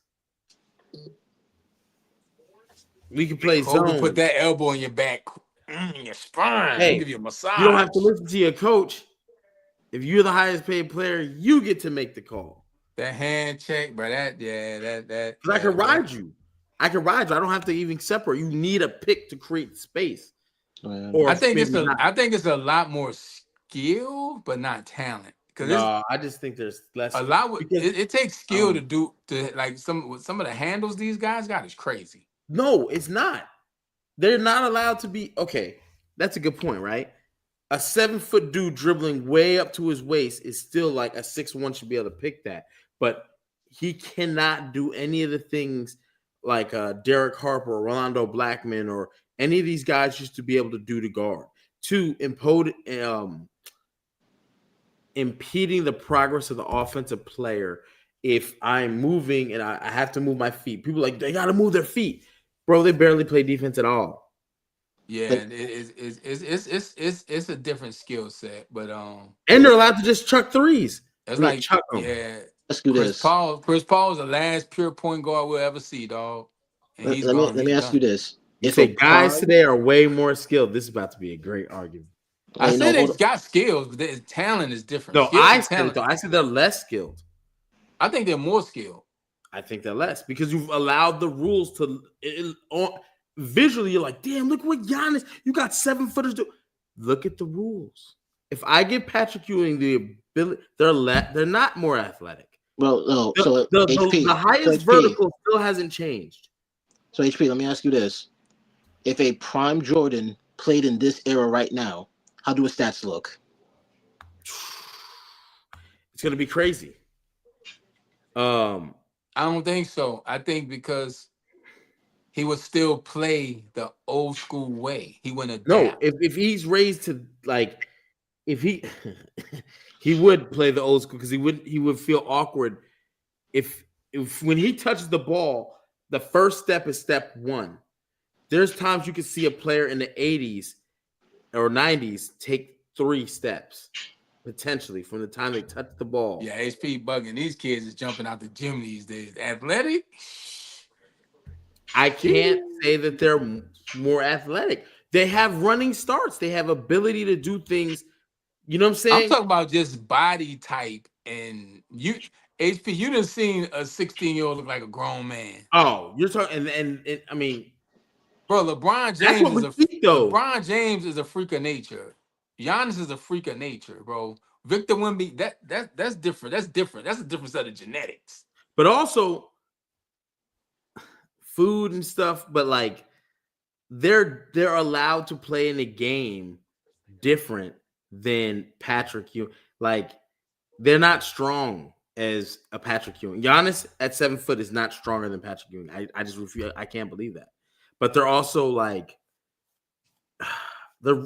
We can play zone. Put that elbow in your back, your spine. Hey, give you a massage. You don't have to listen to your coach. If you're the highest paid player, you get to make the call. That hand check, bro. That Because I can ride you. I don't have to even separate. You need a pick to create space. Or I think maybe not. it's a lot more skill, but not talent. No, I just think there's less. A lot because, it takes skill to like some of the handles these guys got is crazy. No, it's not. They're not allowed to be. Okay, that's a good point, right? A 7-foot dude dribbling way up to his waist is still like a 6'1" should be able to pick that, but he cannot do any of the things like Derek Harper or Rolando Blackman or any of these guys used to be able to do to guard. To impeding the progress of the offensive player. If I'm moving and I have to move my feet, people are like they got to move their feet, bro. They barely play defense at all. Yeah, it's a different skill set, but and they're allowed to just chuck threes. It's like chuck them. Yeah. Let's do this. Chris Paul is the last pure point guard we'll ever see, dog. And let me ask you this: You say guys today are way more skilled. This is about to be a great argument. I said they got skills, but their talent is different. No, I said it though. I said they're less skilled. I think they're more skilled. I think they're less because you've allowed the rules to visually. You're like, damn, look what Giannis. You got 7-footers do. Look at the rules. If I give Patrick Ewing the ability, they're not more athletic. Well, no. The highest vertical still hasn't changed. So HP, let me ask you this: if a prime Jordan played in this era right now, how do his stats look? It's gonna be crazy. I don't think so. I think because he would still play the old school way. He wouldn't adapt. No, if he's raised to like, if he he would play the old school because he would feel awkward if when he touches the ball, the first step is step one. There's times you can see a player in the 80s or 90s take 3 steps. Potentially from the time they touch the ball. Yeah, HP bugging. These kids is jumping out the gym these days. Athletic? I can't say that they're more athletic. They have running starts. They have ability to do things. You know what I'm saying? I'm talking about just body type. And you, HP, you done seen a 16-year-old look like a grown man. Oh, you're talking, and I mean, bro, LeBron James is a freak of nature. Giannis is a freak of nature, bro. Victor Wemby, that's different. That's different. That's a different set of genetics. But also food and stuff. But like they're allowed to play in a game different than Patrick Ewing. Like they're not strong as a Patrick Ewing. Giannis at 7 foot is not stronger than Patrick Ewing. I just refuse. I can't believe that. But they're also like they're.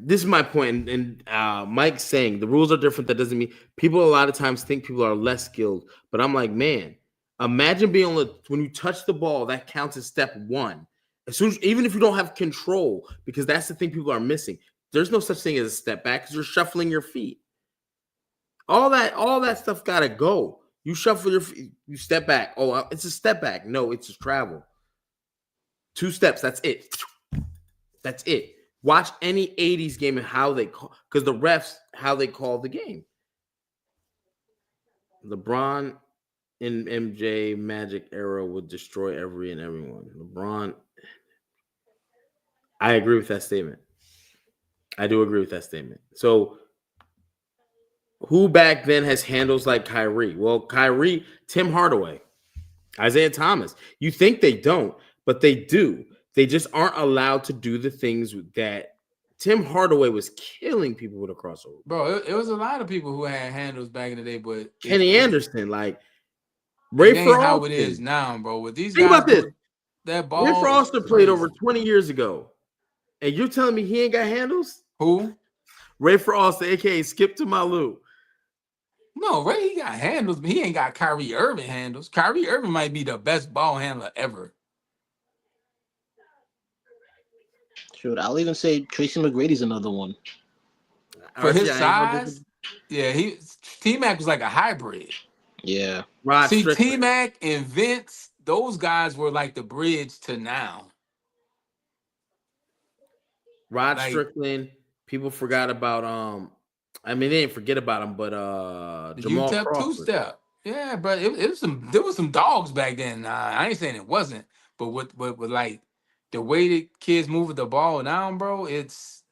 This is my point, and Mike's saying the rules are different. That doesn't mean people a lot of times think people are less skilled. But I'm like, man, imagine being able to, when you touch the ball, that counts as step one. As soon as, even if you don't have control, because that's the thing people are missing. There's no such thing as a step back because you're shuffling your feet. All that stuff gotta go. You shuffle your feet, you step back. Oh, it's a step back. No, it's just travel. 2 steps. That's it. That's it. Watch any 80s game and how they call, because the refs, how they call the game. LeBron in MJ Magic era would destroy every and everyone. LeBron, I agree with that statement. I do agree with that statement. So, who back then has handles like Kyrie? Well, Kyrie, Tim Hardaway, Isaiah Thomas. You think they don't, but they do. They just aren't allowed to do the things that Tim Hardaway was killing people with a crossover. Bro, it was a lot of people who had handles back in the day, but Kenny Anderson, like Ray Frost, how it is now, bro. With these think guys, about this. That ball. Ray Frost played over 20 years ago, and you're telling me he ain't got handles? Who? Ray Frost, aka Skip to Malou. No, Ray, he got handles, but he ain't got Kyrie Irving handles. Kyrie Irving might be the best ball handler ever. Shoot, I'll even say Tracy McGrady's another one. For his size, yeah, T-Mac was like a hybrid. Yeah. T-Mac and Vince, those guys were like the bridge to now. Rod Strickland, People forgot about I mean, they didn't forget about him, but The Jamal UTEP Crawford. two-step. Yeah, but it was there was some dogs back then. I ain't saying it wasn't, but with like the way the kids move with the ball now, bro, it's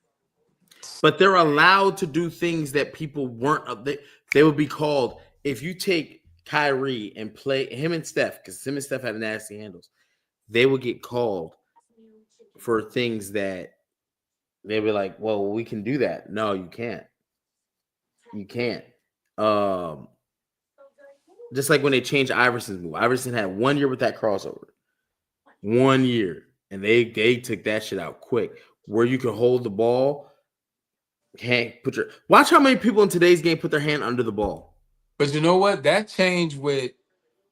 But they're allowed to do things that people weren't. They would be called if you take Kyrie and play him and Steph, because him and Steph had nasty handles. They would get called for things that they were like, "Well, we can do that." No, you can't. You can't. Um, just like when they changed Iverson's move. Iverson had 1 year with that crossover. 1 year. And they took that shit out quick. Where you can hold the ball, can't put your watch how many people in today's game put their hand under the ball. but you know what? That changed with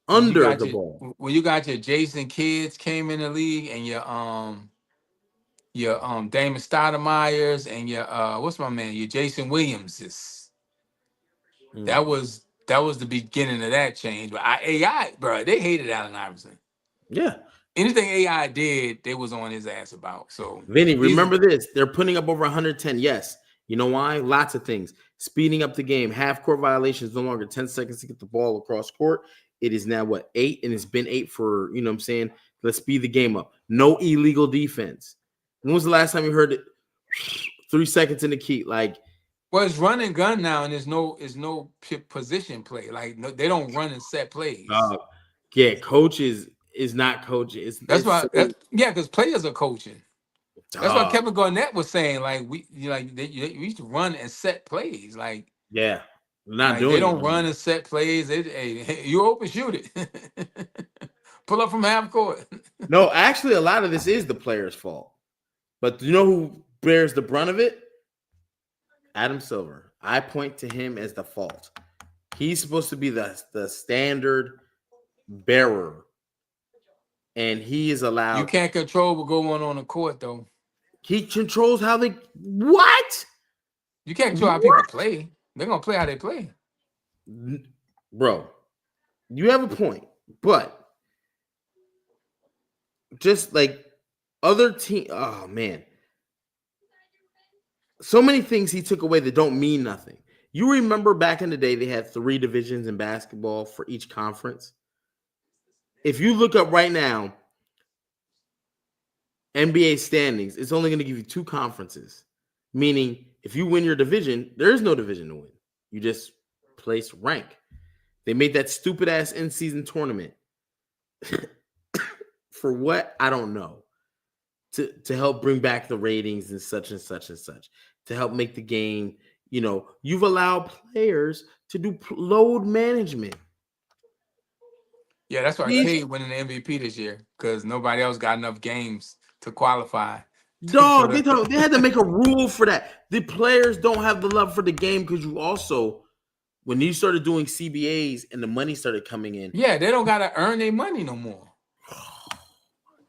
Under the ball. when you got your Jason Kids came in the league and your Damon Stoudemire's and your what's my man, your Jason Williamses. That was the beginning of that change. But AI, bro, they hated Allen Iverson. Yeah. Anything AI did, they was on his ass about. So Vinny, remember this. They're putting up over 110. Yes. You know why? Lots of things. Speeding up the game. Half court violations no longer 10 seconds to get the ball across court. It is now what, 8? And it's been 8 for, you know what I'm saying? Let's speed the game up. No illegal defense. When was the last time you heard it? 3 seconds in the key. Like, well, it's run and gun now, and there's no position play. Like no, they don't run and set plays. Yeah, coaches is not coaching. That's why. Yeah, because players are coaching. That's what Dog. Kevin Garnett was saying. Like we used to run and set plays. Like Yeah, not like doing they it. don't run and set plays. Hey, you open, shoot it. Pull up from half court. No, actually, a lot of this is the player's fault. But you know who bears the brunt of it? Adam Silver. I point to him as the fault. He's supposed to be the standard bearer, and he is allowed. You can't control what go on the court, though. He controls how they what? You can't control how people play. They're gonna play how they play. Bro, you have a point, but just like other team, oh man, so many things he took away that don't mean nothing. You remember back in the day, they had 3 divisions in basketball for each conference. If you look up right now, NBA standings, it's only going to give you 2 conferences. Meaning, if you win your division, there is no division to win. You just place rank. They made that stupid ass in-season tournament. For what? I don't know. To help bring back the ratings and such and such and such. To help make the game, you know, you've allowed players to do load management. Yeah, that's why Cade winning the MVP this year because nobody else got enough games to qualify. Dog, they had to make a rule for that. The players don't have the love for the game because you also, when you started doing CBAs and the money started coming in. Yeah, they don't got to earn their money no more.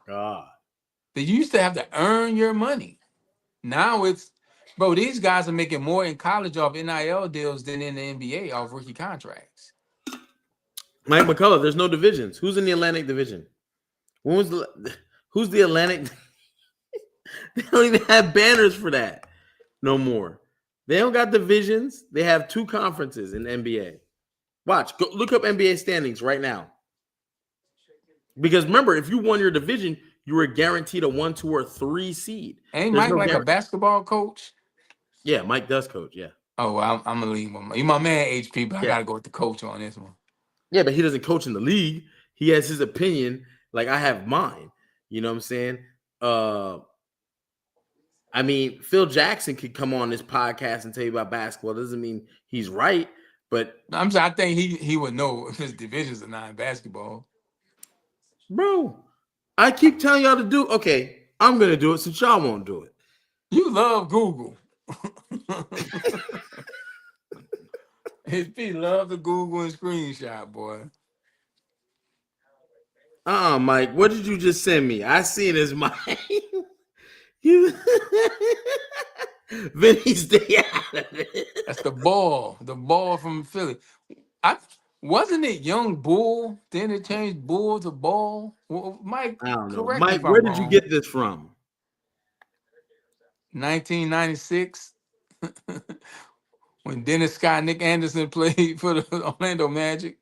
God. They used to have to earn your money. Now it's, bro, these guys are making more in college off NIL deals than in the NBA off rookie contracts. Mike McCullough, there's no divisions. Who's in the Atlantic Division? Who's the Atlantic? They don't even have banners for that no more. They don't got divisions. They have 2 conferences in NBA. Watch, go look up NBA standings right now. Because remember, if you won your division, you were guaranteed a 1, 2, or 3 seed. Ain't Mike like a basketball coach? Yeah, Mike does coach. Yeah. Oh, well, I'm gonna leave him. You my man, HP, but I gotta go with the coach on this one. Yeah, but he doesn't coach in the league. He has his opinion, like I have mine. You know what I'm saying? I mean, Phil Jackson could come on this podcast and tell you about basketball. Doesn't mean he's right, but I think he would know if his divisions are not in basketball. Bro, I keep telling y'all to do. Okay, I'm gonna do it since y'all won't do it. You love Google. HP love the Google and screenshot, boy. Mike, what did you just send me? I see it as mine. You Vinny, stay out of it. That's the ball from Philly. Wasn't it Young Bull? Then it changed Bull to Ball. Well, Mike, I don't know. correct Mike, me if where I'm did you wrong. get this from? 1996. When Dennis Scott and Nick Anderson played for the Orlando Magic.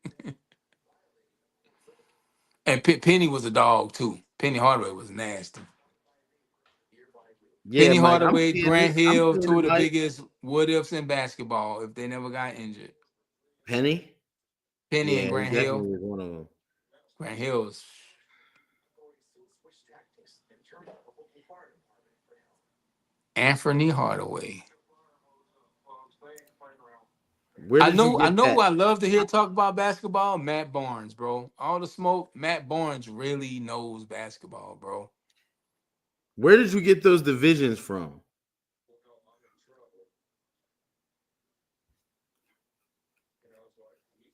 And Penny was a dog too. Penny Hardaway was nasty. Yeah, Penny Mike, I'm Hardaway, seeing it. Grant I'm Hill, seeing two it, of the Mike. biggest what ifs in basketball if they never got injured. Penny. Penny and Yeah, he Grant Hill. definitely was one of them. Grant Hill's Anthony Hardaway. Where I did you know, I get know. that? I love to hear talk about basketball. Matt Barnes, bro. All the smoke. Matt Barnes really knows basketball, bro. Where did you get those divisions from?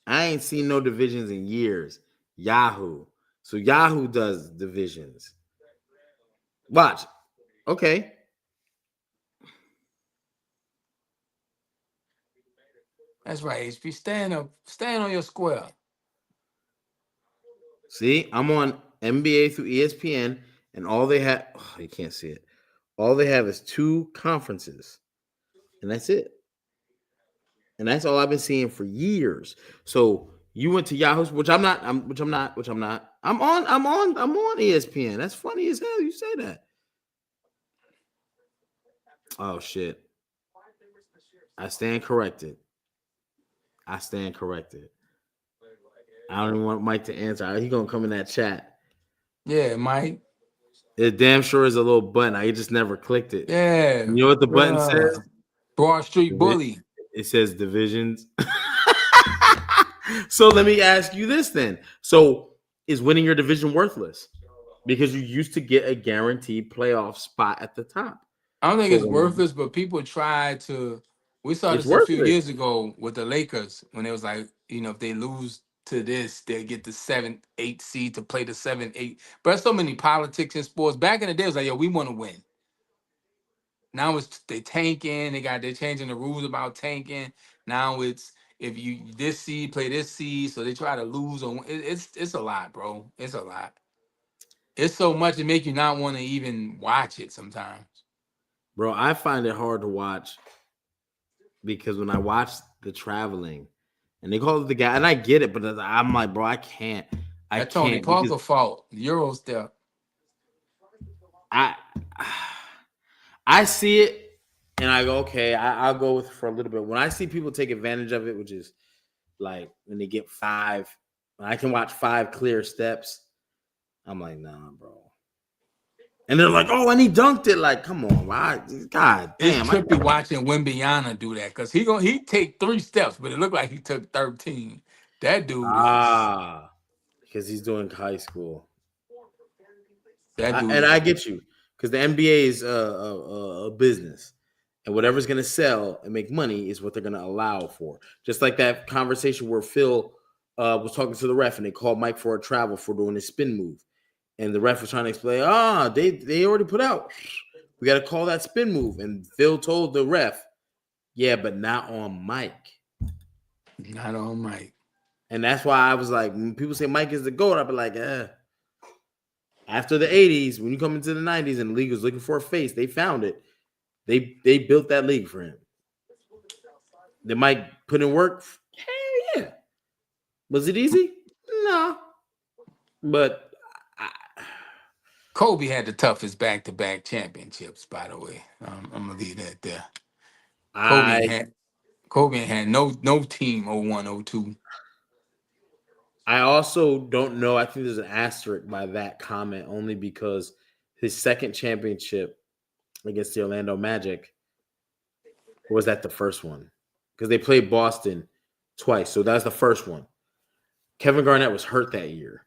I ain't seen no divisions in years. Yahoo. So Yahoo does divisions. Watch. Okay. That's right. HP, stand on your square. See, I'm on NBA through ESPN, and all they have, oh, you can't see it. All they have is 2 conferences, and that's it. And that's all I've been seeing for years. So you went to Yahoo's, which I'm not. I'm on ESPN. That's funny as hell. You say that. Oh shit. I stand corrected. I stand corrected. I don't even want Mike to answer. He gonna come in that chat. Yeah, Mike. It damn sure is a little button. I just never clicked it. Yeah. You know what the button says? Broad Street Bully. It says divisions. So let me ask you this then. So is winning your division worthless? Because you used to get a guaranteed playoff spot at the top. I don't think So it's worthless, but people try to. We saw it's this a few worthless. years ago with the Lakers when it was like, if they lose to this, they get the 7-8 seed to play the 7-8. But there's so many politics in sports. Back in the day, it was like, yo, we want to win. Now it's they tanking. They're changing the rules about tanking. Now it's if you this seed play this seed, so they try to lose or it's a lot, bro. It's a lot. It's so much to make you not want to even watch it sometimes. Bro, I find it hard to watch because when I watch the traveling and they call it the guy, and I get it, but I'm like, bro, I can't. That Tony Because Parker fault. Euro step. I I see it and I go, okay, I'll go with it for a little bit. When I see people take advantage of it, which is like when they get 5, when I can watch 5 clear steps, I'm like, nah, bro. And they're like, oh, and he dunked it. Like, come on, why? God It's damn. trippy watching Wimbyana do that because he take 3 steps, but it looked like he took 13. That dude is Because he's doing high school. that dude And is I get you because the NBA is a business, and whatever's going to sell and make money is what they're going to allow for. Just like that conversation where Phil was talking to the ref, and they called Mike for a travel for doing his spin move, and the ref was trying to explain, they already put out. We got to call that spin move, and Phil told the ref, yeah, but not on Mike. not on Mike. And that's why I was like, when people say Mike is the GOAT, I'd be like, After the 80s, when you come into the 90s and the league was looking for a face, they found it. They built that league for him. Did Mike put in work? Hell yeah. Was it easy? No. But Kobe had the toughest back-to-back championships, by the way. I'm gonna leave that there. Kobe ain't had no team 01, 02. I also don't know. I think there's an asterisk by that comment only because his second championship against the Orlando Magic, or was that the first one? Because they played Boston twice. So that's the first one. Kevin Garnett was hurt that year.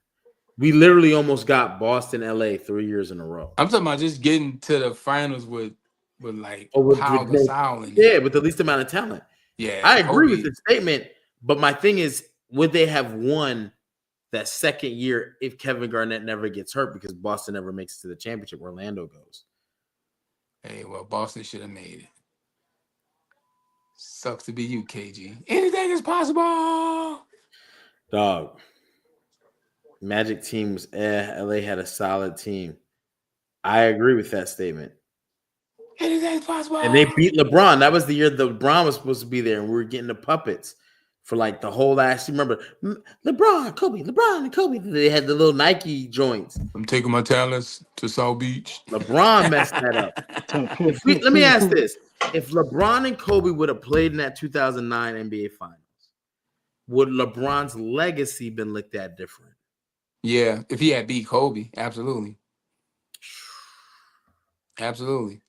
We literally almost got Boston, LA 3 years in a row. I'm talking about just getting to the finals with like Pau With Gasol in it. yeah, with the least amount of talent. Yeah, I agree with Kobe. his statement, but my thing is, would they have won that second year if Kevin Garnett never gets hurt because Boston never makes it to the championship? Orlando goes. Hey, well, Boston should have made it. Sucks to be you, KG. Anything is possible. Dog. Magic team was LA had a solid team. I agree with that statement. Anything's possible. And they beat LeBron. That was the year the LeBron was supposed to be there, and we were getting the puppets for like the whole last. You remember LeBron, Kobe, LeBron, and Kobe. They had the little Nike joints. I'm taking my talents to South Beach. LeBron messed that up. Let me ask this: if LeBron and Kobe would have played in that 2009 NBA Finals, would LeBron's legacy been looked at different? Yeah, if he had beat Kobe, absolutely. Absolutely.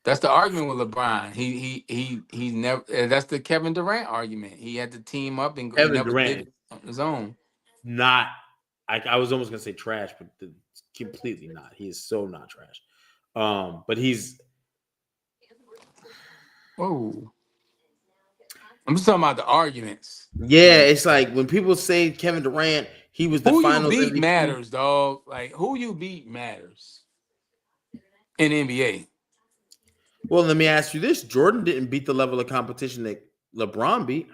That's the argument with LeBron. He's never. That's the Kevin Durant argument. He had to team up and he Kevin never Durant did it on his own. Not, I was almost gonna say trash, but completely not. He is so not trash. But he's. Whoa. I'm just talking about the arguments. Yeah, it's like when people say Kevin Durant, he was the Who you Finals beat MVP. matters, dog. Like who you beat matters in NBA. Well, let me ask you this: Jordan didn't beat the level of competition that LeBron beat.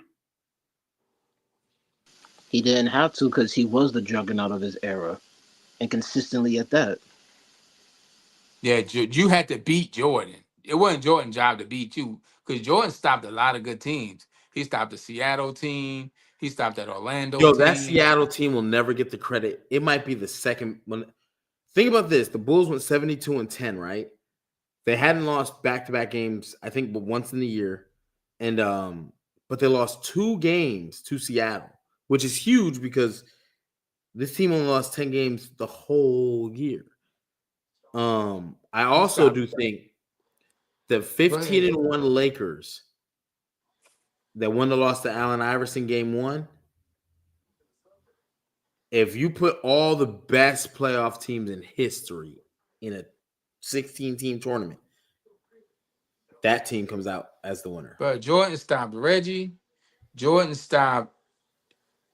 He didn't have to because he was the juggernaut of his era, and consistently at that. Yeah, you had to beat Jordan. It wasn't Jordan's job to beat you because Jordan stopped a lot of good teams. He stopped the Seattle team. He stopped that Orlando Yo, team. that Seattle team will never get the credit. It might be the second one. Think about this: the Bulls went 72-10, right? They hadn't lost back-to-back games, I think, but once in the year, and but they lost 2 games to Seattle, which is huge because this team only lost 10 games the whole year. I also do think the 15-1 Lakers that won the loss to Allen Iverson game 1. If you put all the best playoff teams in history in a 16-team tournament, that team comes out as the winner. But Jordan stopped Reggie. Jordan stopped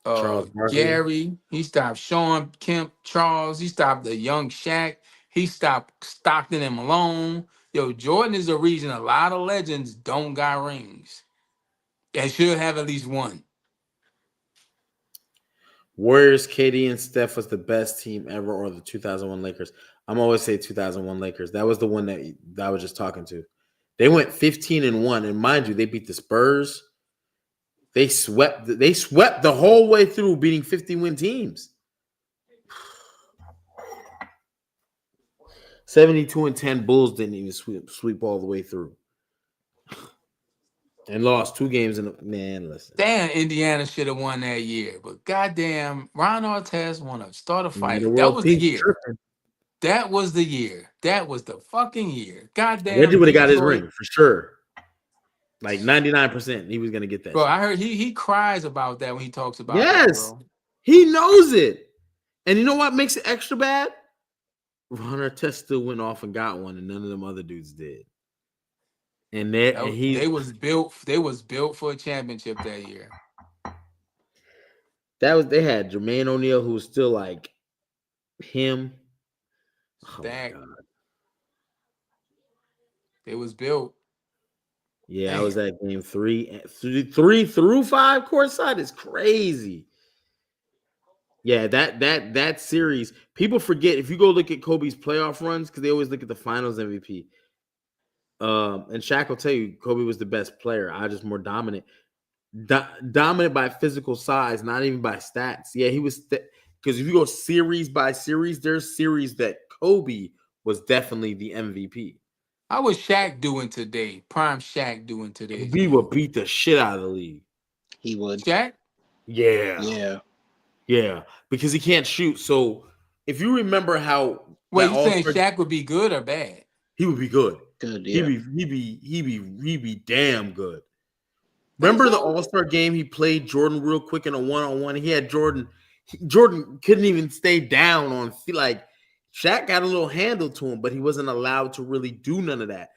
Charles Barkley. Gary. He stopped Sean Kemp, Charles. He stopped the young Shaq. He stopped Stockton and Malone. Yo, Jordan is the reason a lot of legends don't got rings. They should have at least one. Warriors, KD, and Steph was the best team ever, or the 2001 Lakers. I'm always say 2001 Lakers. That was the one that I was just talking to. They went 15-1, and mind you, they beat the Spurs. They swept the whole way through, beating 50-win teams. 72-10 Bulls didn't even sweep all the way through. And lost 2 games in man, listen. Damn, Indiana should have won that year. But goddamn, Ron Artest want to start a fight. The That was the year. Tripping. That was the year. That was the fucking year. Goddamn. Reggie would have got his ring for sure. Like 99%, he was gonna get that. Bro, I heard he cries about that when he talks about that, bro. He knows it. And you know what makes it extra bad? Ron Artest still went off and got one, and none of them other dudes did. And they was built for a championship that year. They had Jermaine O'Neal, who was still like him. Oh my God. They was built. Yeah, damn. I was at game 3 through 5 courtside. Is crazy. Yeah, that series, people forget. If you go look at Kobe's playoff runs, because they always look at the Finals MVP. And Shaq will tell you Kobe was the best player. I just more dominant. Dominant by physical size, not even by stats. Yeah, he was because if you go series by series, there's series that Kobe was definitely the MVP. How was Shaq doing today? Prime Shaq doing today? He would beat the shit out of the league. He would. Shaq? Yeah, because he can't shoot. So if you remember how, wait, you saying Shaq would be good or bad? He would be good. Good, yeah. He'd be damn good. Remember the All-Star game he played Jordan real quick in a one-on-one? He had Jordan. Jordan couldn't even stay down on like Shaq got a little handle to him, but he wasn't allowed to really do none of that.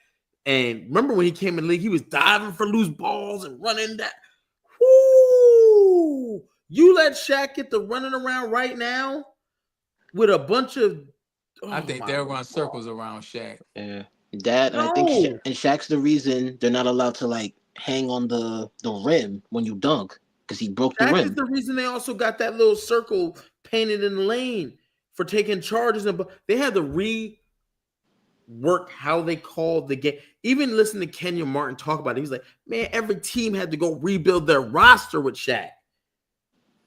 And remember when he came in the league, he was diving for loose balls and running that. Whoo! You let Shaq get the running around right now with a bunch of. I think they'll run circles around Shaq. Yeah, that I think, and Shaq's the reason they're not allowed to like hang on the rim when you dunk because he broke the rim. That is the reason they also got that little circle painted in the lane for taking charges. And they had to work how they called the game. Even listen to Kenya Martin talk about it. He's like, man, every team had to go rebuild their roster with Shaq.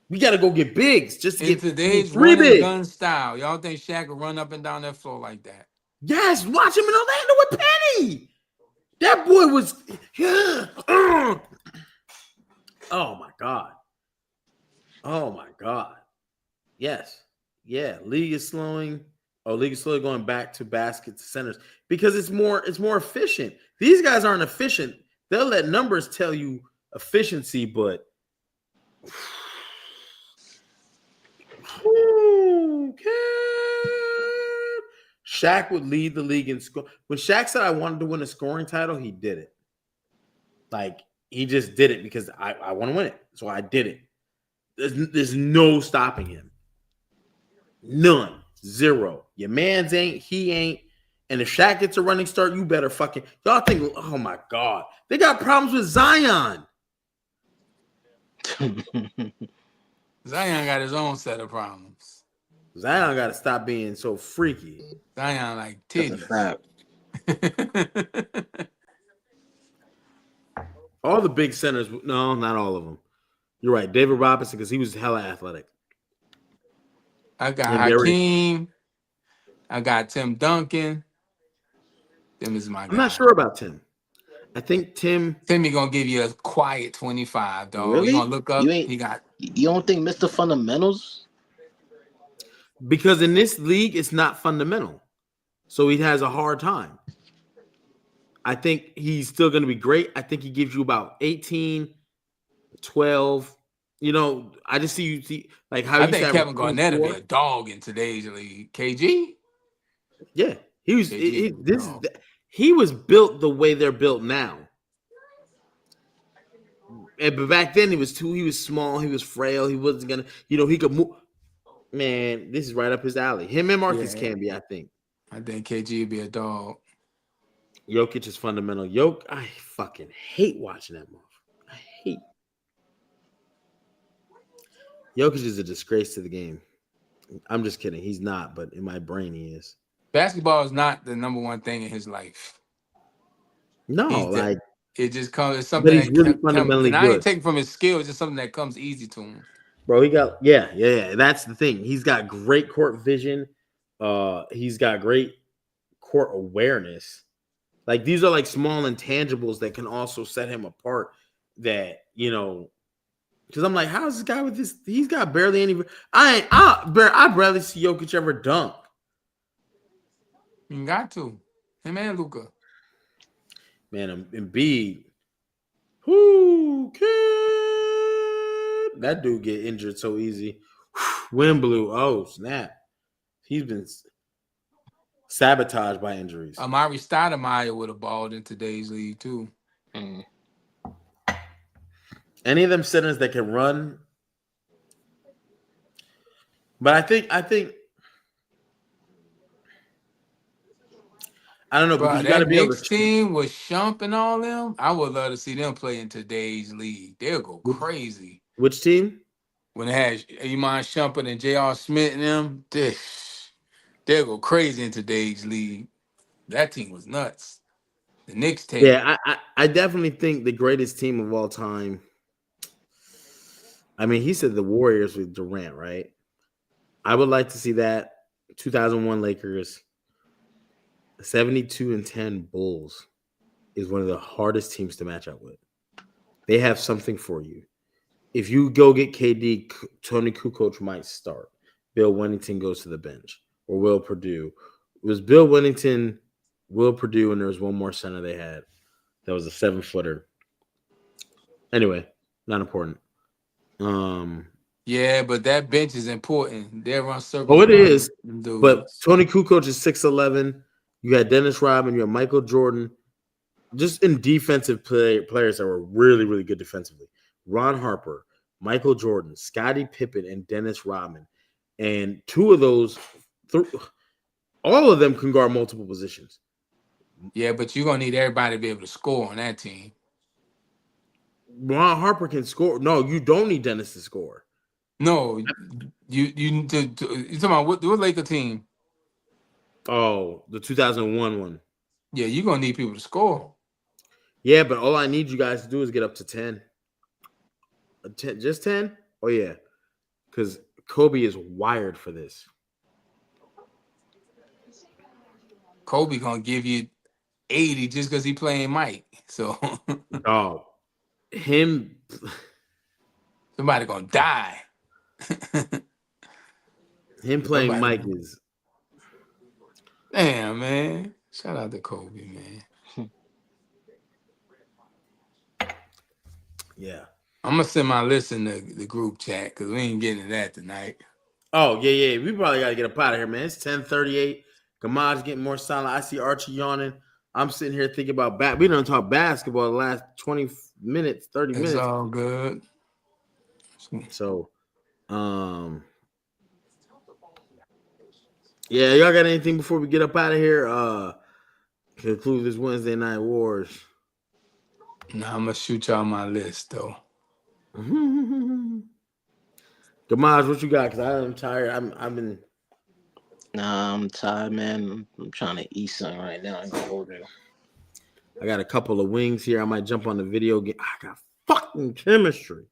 We got to go get bigs just to In get today's three run and bigs. gun style, y'all think Shaq will run up and down that floor like that? Yes, watch him in Orlando with Penny. That boy was. Oh my God. Oh my God. Yes. Yeah. League is slowly going back to baskets centers because it's more efficient. These guys aren't efficient. They'll let numbers tell you efficiency, but Shaq would lead the league in score. When Shaq said I wanted to win a scoring title, he did it. Like he just did it because I want to win it. So I did it. There's no stopping him. None. Zero. Your man's ain't. He ain't. And if Shaq gets a running start, you better fucking. Y'all think, oh my God. They got problems with Zion. Zion got his own set of problems. Zion got to stop being so freaky. Zion like That's a titties. fact. All the big centers, no, not all of them. You're right. David Robinson, because he was hella athletic. I got Hakeem. I got Tim Duncan. Tim is my guy. I'm not sure about Tim. I think Timmy gonna give you a quiet 25, dog. Really? You gonna look up? You don't think Mr. Fundamentals? Because in this league, it's not fundamental. So he has a hard time. I think he's still going to be great. I think he gives you about 18, 12. You know, I just see you like how I you think said Kevin Garnett will be a dog in today's league. KG? Yeah. He was KG, he was built the way they're built now. But back then he was small, he was frail, he wasn't gonna, he could move. Man, this is right up his alley. Him and Marcus Camby, I think. I think KG would be a dog. Jokic is fundamental. I fucking hate watching that motherfucker. I hate. Jokic is a disgrace to the game. I'm just kidding. He's not, but in my brain he is. Basketball is not the number one thing in his life. No, it just comes. It's something he's really fundamentally and good. I ain't taking from his skill. It's just something that comes easy to him. Bro, he got yeah. That's the thing. He's got great court vision. He's got great court awareness. Like these are like small intangibles that can also set him apart. That because I'm like, how's this guy with this? He's got barely any. I barely see Jokic ever dunk. You got to him and Luka. Man, Embiid. Whoo, kid. That dude get injured so easy. Wind blew. Oh, snap. He's been sabotaged by injuries. Amari Stoudemire would have balled in today's league, too. Mm. Any of them centers that can run. But I think I don't know, because you got to be able to. Team with Shump and all them, I would love to see them play in today's league. They'll go crazy. Which team? When it has Iman Shumpert and J.R. Smith and them, they'll go crazy in today's league. That team was nuts. The Knicks team. Yeah, I definitely think the greatest team of all time. I mean, he said the Warriors with Durant, right? I would like to see that 2001 Lakers. 72-10 Bulls is one of the hardest teams to match up with. They have something for you. If you go get KD, Tony Kukoc might start. Bill Wennington goes to the bench. Or Will Purdue. It was Bill Wennington, Will Purdue, and there was one more center they had. That was a 7-footer. Anyway, not important. Yeah, but that bench is important. They run circles. Oh, it is. But Tony Kukoc is 6'11". You had Dennis Rodman, you had Michael Jordan, just in defensive players that were really, really good defensively. Ron Harper, Michael Jordan, Scottie Pippen, and Dennis Rodman. And two of those, all of them can guard multiple positions. Yeah, but you're going to need everybody to be able to score on that team. Ron Harper can score. No, you don't need Dennis to score. No, you talking about what Laker team? Oh, the 2001 one. Yeah, you're gonna need people to score. Yeah, but all I need you guys to do is get up to 10. 10 just 10? Oh, yeah. Because Kobe is wired for this. Kobe gonna give you 80 just because he playing Mike. So Oh, him. somebody gonna die. Him playing Somebody. Mike is. Damn, man. Shout out to Kobe, man. Yeah. I'm gonna send my list in the group chat because we ain't getting to that tonight. Oh, yeah. We probably got to get up out of here, man. It's 10:38. Gamad's getting more silent. I see Archie yawning. I'm sitting here thinking about we don't talk basketball the last 20 minutes, 30 It's minutes. all good. So, yeah, y'all got anything before we get up out of here? Conclude this Wednesday Night Wars. Now I'm gonna shoot y'all my list though. Gamaj, what you got? Because I'm tired. I've been. Nah, I'm tired, man. I'm trying to eat something right now. I ain't gonna go there. I got a couple of wings here. I might jump on the video game. I got fucking chemistry.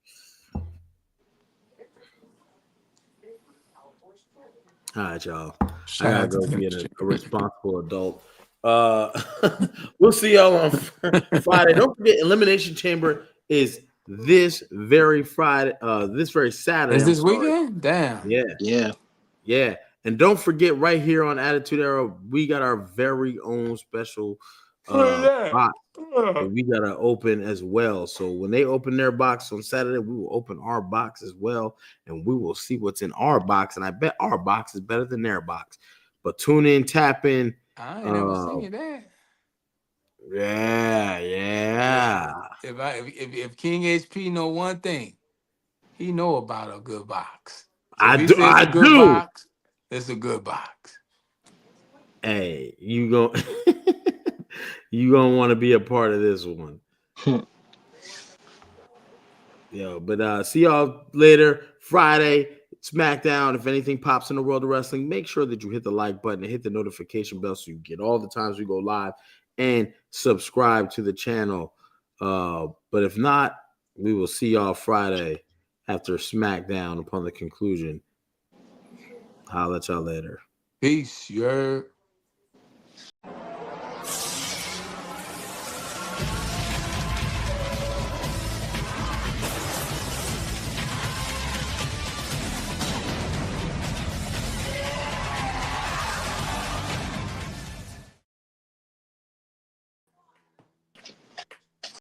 All right, y'all. Shout I gotta out to go be chemistry. a responsible adult. We'll see y'all on Friday. Don't forget, Elimination Chamber is this very Friday. This very Saturday. Is this I'm sorry. weekend? Damn. Yeah. And don't forget, right here on Attitude Era, we got our very own special box that we gotta open as well. So when they open their box on Saturday, we will open our box as well, and we will see what's in our box. And I bet our box is better than their box. But tune in, tap in. I ain't never seen that. Yeah. If King HP know one thing, he know about a good box. So I if he do. says I a good do. box, it's a good box. Hey, you go. You gonna want to be a part of this one. Yo, but see y'all later Friday. SmackDown. If anything pops in the world of wrestling, make sure that you hit the like button and hit the notification bell so you get all the times we go live, and subscribe to the channel. But if not, we will see y'all Friday after SmackDown upon the conclusion. I'll let y'all later. Peace, you're.